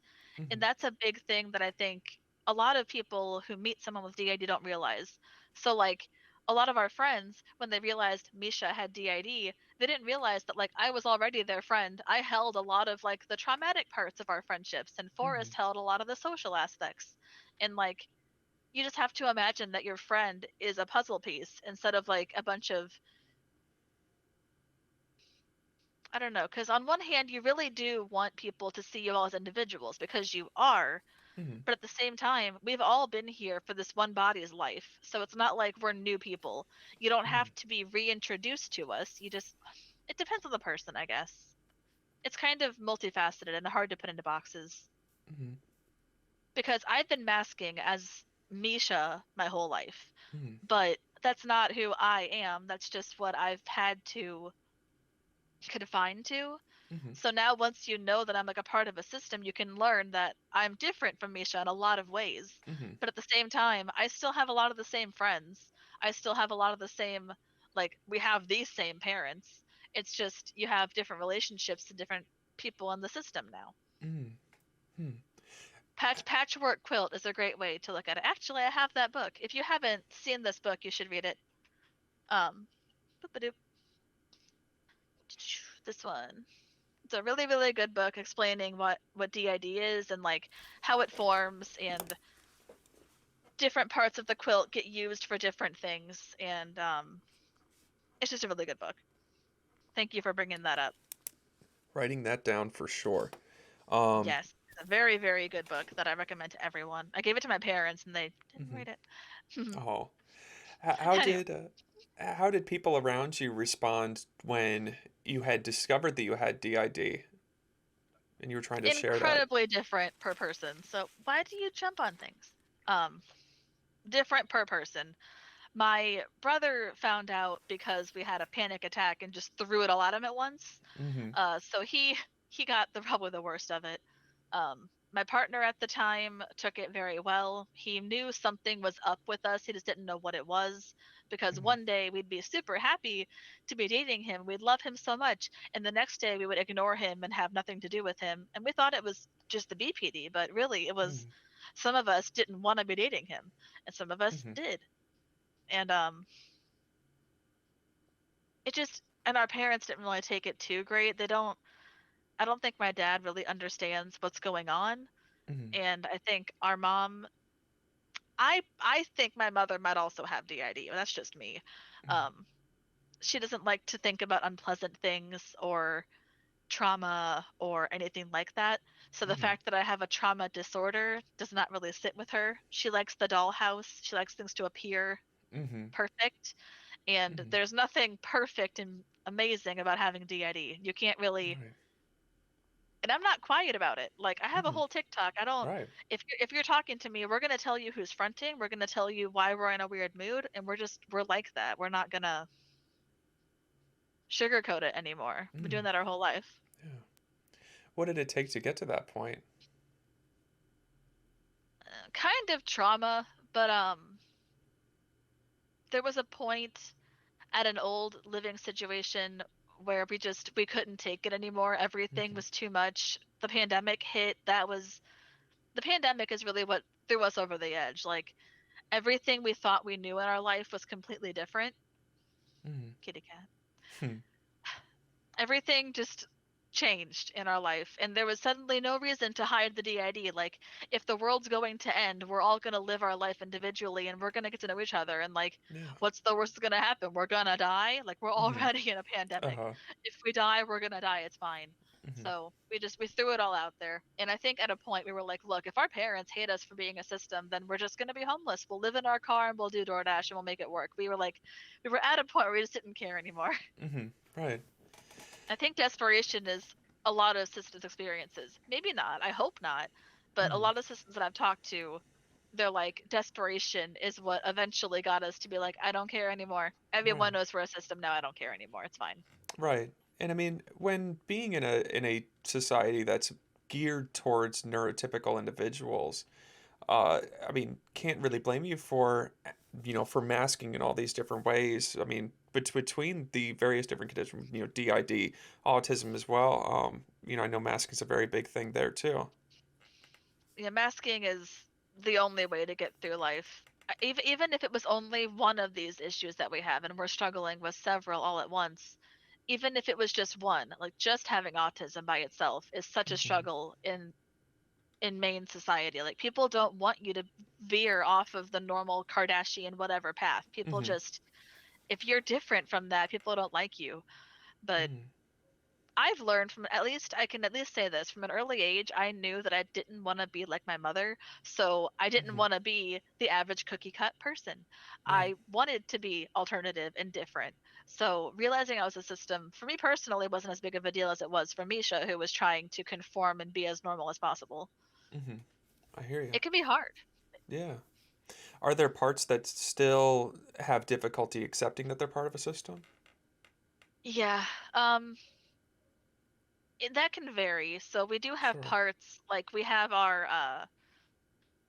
And Hmm. that's a big thing that I think a lot of people who meet someone with DID don't realize. So like a lot of our friends, when they realized Misha had DID, they didn't realize that like I was already their friend. I held a lot of like the traumatic parts of our friendships, and Hmm. Forrest held a lot of the social aspects. And like you just have to imagine that your friend is a puzzle piece instead of like a bunch of, I don't know, because on one hand you really do want people to see you all as individuals because you are. Hmm. But at the same time, we've all been here for this one body's life. So it's not like we're new people. You don't Hmm. have to be reintroduced to us. You just, it depends on the person, I guess. It's kind of multifaceted and hard to put into boxes. Hmm. Because I've been masking as Misha my whole life. Hmm. But that's not who I am. That's just what I've had to confine to. Hmm. So now once you know that I'm like a part of a system, you can learn that I'm different from Misha in a lot of ways. Hmm. But at the same time, I still have a lot of the same friends. I still have a lot of the same, like we have these same parents. It's just you have different relationships to different people in the system now. Hmm. Hmm. Patchwork quilt is a great way to look at it. Actually, I have that book. If you haven't seen this book, you should read it. Um, boop-a-doop. This one. It's a really, really good book explaining what DID is and like how it forms and different parts of the quilt get used for different things. And it's just a really good book. Thank you for bringing that up. Writing that down for sure. Um, Yes, it's a very, very good book that I recommend to everyone. I gave it to my parents and they didn't mhm. read it. Oh, how Anyway, did people around you respond when you had discovered that you had DID and you were trying to share that? incredibly different per person. So why do you jump on things? Um, Different per person. My brother found out because we had a panic attack and just threw it all at him at once. Mm-hmm. So he got the probably the worst of it. My partner at the time took it very well. He knew something was up with us. He just didn't know what it was because Mm-hmm. one day we'd be super happy to be dating him. We'd love him so much, and the next day we would ignore him and have nothing to do with him. And we thought it was just the BPD, but really it was some of us didn't want to be dating him, and some of us Mm-hmm. did. And it just and our parents didn't really take it too great. They don't I don't think my dad really understands what's going on. Mm-hmm. And I think our mom I think my mother might also have DID. That's just me. Um she doesn't like to think about unpleasant things or trauma or anything like that. So the Mm-hmm. fact that I have a trauma disorder does not really sit with her. She likes the dollhouse. She likes things to appear Mm-hmm. perfect. And Mm-hmm. there's nothing perfect and amazing about having DID. You can't really Right. And I'm not quiet about it. Like I have a Hmm. whole TikTok. I don't Right. if you're talking to me, we're going to tell you who's fronting, we're going to tell you why we're in a weird mood, and we're like that. We're not going to sugarcoat it anymore. We've been Mm. doing that our whole life. Yeah. What did it take to get to that point? Kind of trauma, but there was a point at an old living situation where we couldn't take it anymore. Everything Hmm. was too much. The pandemic hit. The pandemic is really what threw us over the edge. Like everything we thought we knew in our life was completely different. Hmm. Kitty cat. Hmm. Everything just changed in our life, and there was suddenly no reason to hide the DID. Like if the world's going to end, we're all going to live our life individually, and we're going to get to know each other. And like Yeah. what's the worst going to happen? We're going to die. Like we're Hmm. already in a pandemic. Uh-huh. If we die, we're going to die. It's fine. Hmm. So we threw it all out there. And I think at a point we were like, look, if our parents hate us for being a system, then we're just going to be homeless. We'll live in our car and we'll do DoorDash and we'll make it work. We were at a point where we just didn't care anymore. Hmm. Right. I think desperation is a lot of systems experiences. Maybe not. I hope not. But a Hmm. lot of systems that I've talked to, they're like desperation is what eventually got us to be like, I don't care anymore. Right. Everyone knows we're a system now. I don't care anymore. It's fine. Right. And I mean, when being in a society that's geared towards neurotypical individuals, I mean, can't really blame you for, for masking in all these different ways. I mean, between the various different conditions, DID, autism as well. I know masking is a very big thing there too. Yeah, masking is the only way to get through life. Even if it was only one of these issues that we have, and we're struggling with several all at once, even if it was just one, like just having autism by itself is such a Hmm. struggle in main society. Like people don't want you to veer off of the normal Kardashian whatever path. People Hmm. just if you're different from that, people don't like you. But Hmm. I've learned from at least I can at least say this from an early age, I knew that I didn't want to be like my mother. So I didn't Hmm. want to be the average cookie cut person. Right. I wanted to be alternative and different. So realizing I was a system for me personally wasn't as big of a deal as it was for Misha, who was trying to conform and be as normal as possible. Hmm. I hear you. It can be hard. Yeah. Are there parts that still have difficulty accepting that they're part of a system? Yeah. That can vary. So we do have Sure. parts like we have our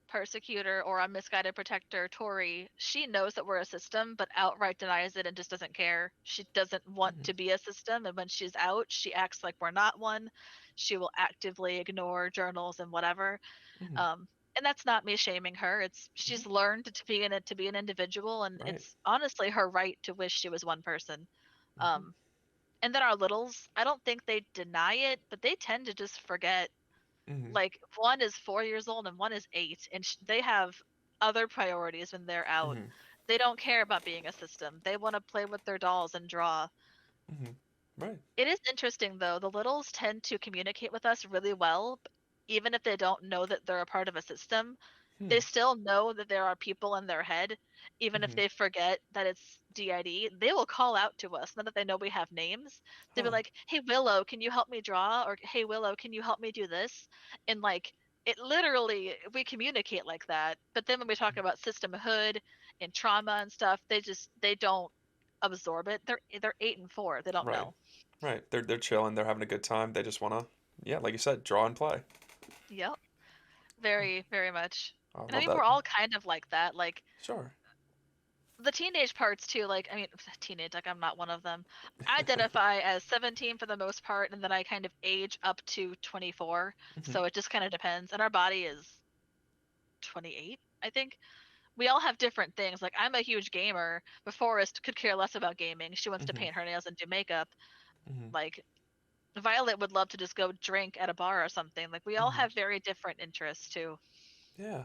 persecutor or our misguided protector, Tori. She knows that we're a system, but outright denies it and just doesn't care. She doesn't want Hmm. to be a system, and when she's out, she acts like we're not one. She will actively ignore journals and whatever. Hmm. Um, and that's not me shaming her. It's Hmm. she's learned to be an individual, and Right. it's honestly her right to wish she was one person. Hmm. Um, and then our littles, I don't think they deny it, but they tend to just forget. Hmm. Like one is 4 years old and one is 8, and they have other priorities when they're out. Hmm. They don't care about being a system. They want to play with their dolls and draw. Hmm. Right. It is interesting though. The littles tend to communicate with us really well, even if they don't know that they're a part of a system. Hmm. They still know that there are people in their head, even if Hmm. they forget that it's DID. They will call out to us now that they know we have names. They'll be Huh. like, "Hey Willow, can you help me draw?" Or "Hey Willow, can you help me do this?" And like it literally we communicate like that. But then when we talk about systemhood and trauma and stuff, they don't absorb it. They're 8 and 4. They don't Right. know. Right. They're chilling. They're having a good time. They just wanna, yeah, like you said, draw and play. Yep. Oh, Very, very much. I And I love mean, we're that. all kind of like that. Like Sure. the teenage parts too. Like I mean, teenage. Like I'm not one of them. I identify as 17 for the most part, and then I kind of age up to 24. Hmm. So it just kind of depends. And our body is 28, I think. We all have different things. Like I'm a huge gamer, but Forrest could care less about gaming. She wants to Hmm. paint her nails and do makeup. Hmm. Like Violet would love to just go drink at a bar or something. Like we all Hmm. have very different interests too. Yeah.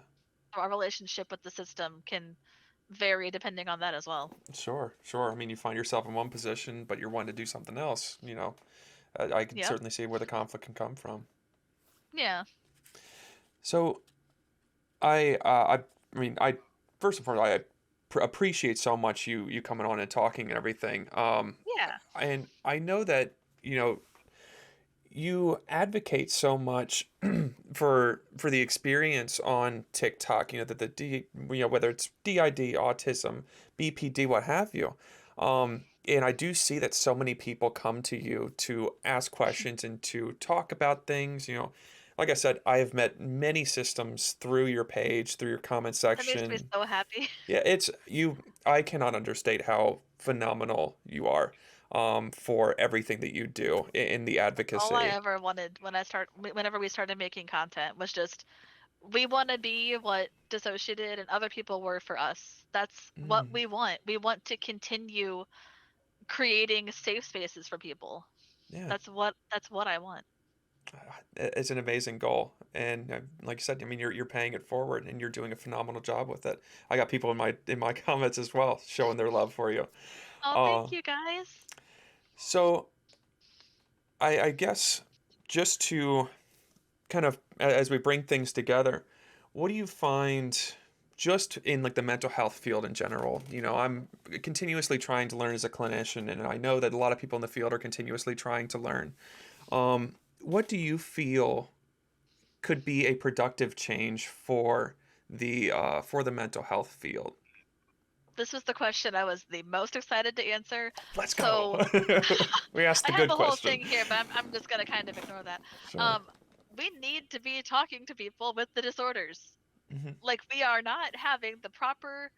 Our relationship with the system can vary depending on that as well. Sure. Sure. I mean, you find yourself in one position, but you're wanting to do something else. I can Yep. certainly see where the conflict can come from. Yeah. So I mean, I first and foremost, I appreciate so much you coming on and talking and everything. Yeah. And I know that you know you advocate so much for the experience on TikTok, that whether it's DID, autism, BPD, what have you. And I do see that so many people come to you to ask questions and to talk about things. Like I said, I have met many systems through your page, through your comment That makes me section. so happy. Yeah, it's you. I cannot understate how phenomenal you are, for everything that you do in the All I advocacy. ever wanted whenever we started making content was just we want to be what Dissociated and other people were for us. That's what Mm, we want. We want to continue creating safe spaces for people. yeah, That's what I want. it's an amazing goal, and like I said, I mean, you're paying it forward, and you're doing a phenomenal job with it. I got people in my comments as well showing their love for you. Oh, Uh, thank you guys. so I guess just to kind of as we bring things together, what do you find just in like the mental health field in general? I'm continuously trying to learn as a clinician, and I know that a lot of people in the field are continuously trying to learn. What do you feel could be a productive change for the mental health field? This was the question I was the most excited to answer. Let's go. So We asked I the have good a whole question. thing here, but I'm just gonna kind of ignore that. Sure. Um, we need to be talking to people with the disorders. Hmm. Like we are not having the proper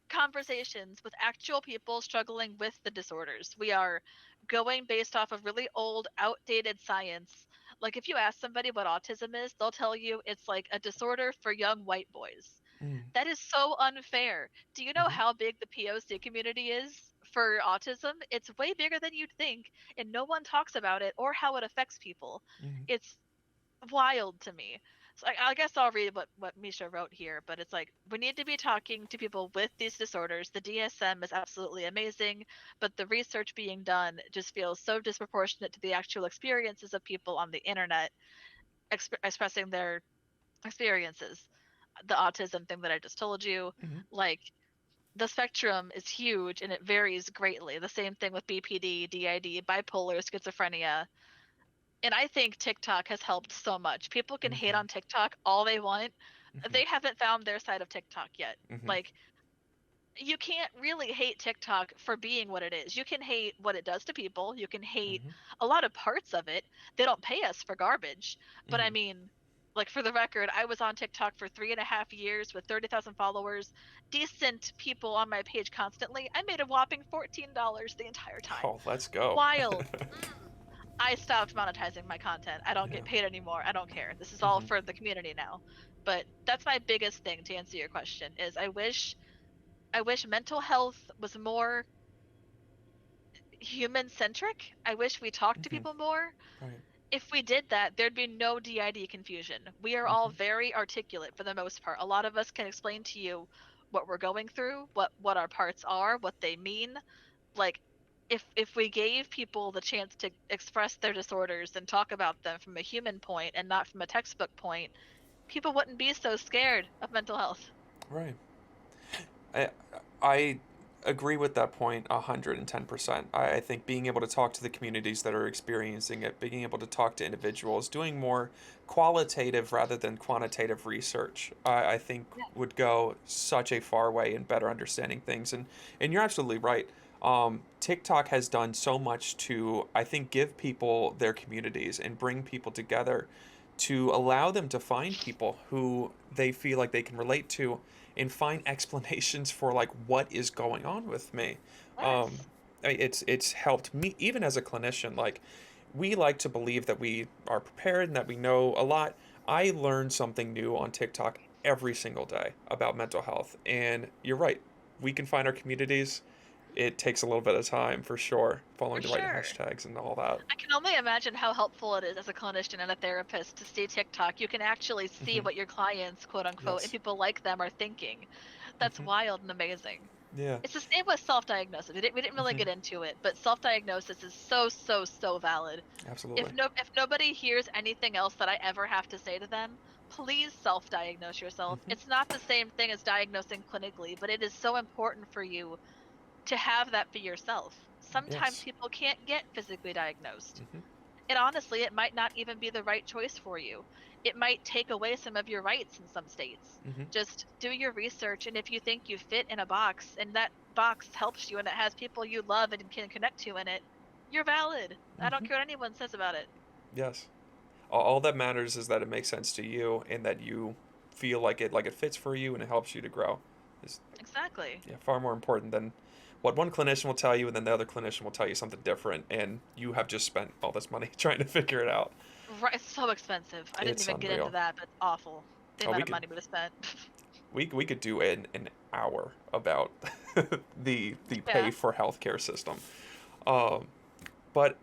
conversations with actual people struggling with the disorders. We are going based off of really old, outdated science. Like if you ask somebody what autism is, they'll tell you it's like a disorder for young white boys. Mm. That is so unfair. Do you know Hmm. how big the POC community is for autism? It's way bigger than you'd think, and no one talks about it or how it affects people. Hmm. It's wild to me. So I guess I'll read what Misha wrote here, but it's like we need to be talking to people with these disorders. The DSM is absolutely amazing, but the research being done just feels so disproportionate to the actual experiences of people on the internet expressing their experiences. The autism thing that I just told you, Hmm. like the spectrum is huge and it varies greatly. The same thing with BPD, DID, bipolar, schizophrenia, and I think TikTok has helped so much. People can hate Hmm. on TikTok all they want. Hmm. They haven't found their side of TikTok yet. Hmm. Like, you can't really hate TikTok for being what it is. You can hate what it does to people. You can hate Hmm. a lot of parts of it. They don't pay us for garbage. But I Hmm. mean, like for the record, I was on TikTok for 3.5 years with 30,000 followers, decent people on my page constantly. I made a whopping $14 the entire time. Oh, let's go. Wild. I stopped monetizing my content. I don't Yeah. get paid anymore. I don't care. This is all Hmm. for the community now. But that's my biggest thing to answer your question is I wish mental health was more human centric. I wish we talked to Hmm. people more. Right. If we did that, there'd be no DID confusion. We are all Hmm. very articulate for the most part. A lot of us can explain to you what we're going through, what our parts are, what they mean. Like if we gave people the chance to express their disorders and talk about them from a human point and not from a textbook point, people wouldn't be so scared of mental health. Right. I I agree with that point 110%. I think being able to talk to the communities that are experiencing it, being able to talk to individuals, doing more qualitative rather than quantitative research, I think Yeah. would go such a far way in better understanding things. And you're absolutely right. TikTok has done so much to, I think, give people their communities and bring people together to allow them to find people who they feel like they can relate to and find explanations for like what is going on with me. Um, Yes. it's helped me even as a clinician. Like we like to believe that we are prepared and that we know a lot. I learn something new on TikTok every single day about mental health, and you're right. We can find our communities. It takes a little bit of time for sure, For following the right sure. hashtags and all that. I can only imagine how helpful it is as a clinician and a therapist to see TikTok. You can actually see Hmm. what your clients, quote unquote, and Yes. people like them are thinking. That's Hmm. wild and amazing. Yeah. It's the same with self-diagnosis. We didn't really Hmm. get into it, but self-diagnosis is so so so valid. Absolutely. If nobody hears anything else that I ever have to say to them, please self-diagnose yourself. Hmm. It's not the same thing as diagnosing clinically, but it is so important for you to have that for yourself. Sometimes Yes. people can't get physically diagnosed. Hmm. And honestly, it might not even be the right choice for you. It might take away some of your rights in some states. Hmm. Just do your research, and if you think you fit in a box and that box helps you and it has people you love and can connect to in it, you're valid. I don't Hmm. care what anyone says about it. Yes. All that matters is that it makes sense to you and that you feel like it fits for you and it helps you to grow. Is, Exactly. yeah, far more important than what one clinician will tell you and then the other clinician will tell you something different and you have just spent all this money trying to figure it out. Right, it's so expensive. I didn't It's even get into unreal. that, but awful. The Oh, amount of money we spent. we could do an hour about the pay Yeah. for healthcare system. Um, but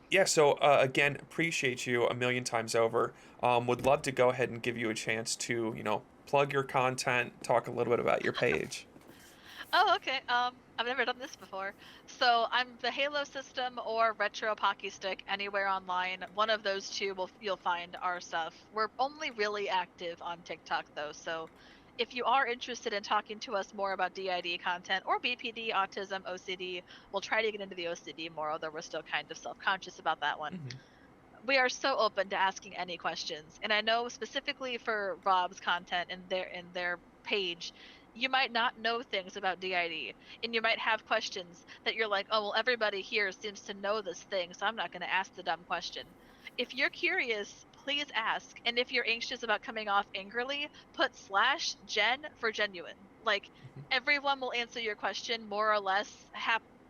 yeah, so again, appreciate you a million times over. Would love to go ahead and give you a chance to, plug your content, talk a little bit about your page. Oh, okay. I've never done this before. So I'm the Halo system or retro hockey stick anywhere online. One of those two will you'll find our stuff. We're only really active on TikTok though. So if you are interested in talking to us more about DID content or BPD, autism, OCD, we'll try to get into the OCD more, although we're still kind of self-conscious about that one. Hmm. We are so open to asking any questions. And I know specifically for Rob's content and their page, you might not know things about DID and you might have questions that you're like, "Oh, well everybody here seems to know this thing, so I'm not going to ask the dumb question." If you're curious, please ask. And if you're anxious about coming off angrily, put /gen for genuine. Like everyone will answer your question more or less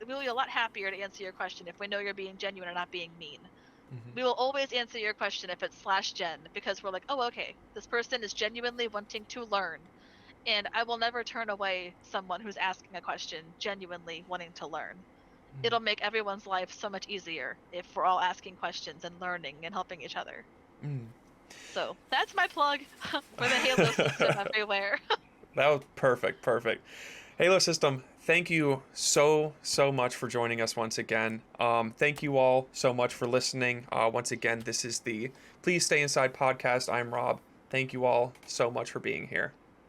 we'll be a lot happier to answer your question if we know you're being genuine and not being mean. Hmm. We will always answer your question if it's /gen because we're like, oh, okay, this person is genuinely wanting to learn. And I will never turn away someone who's asking a question genuinely wanting to learn. It'll make everyone's life so much easier if we're all asking questions and learning and helping each other. Mm. So that's my plug for the Halo system everywhere. That was perfect, perfect. Halo System, thank you so much for joining us once again. Thank you all so much for listening. Once again, this is the Please Stay Inside podcast. I'm Rob. Thank you all so much for being here.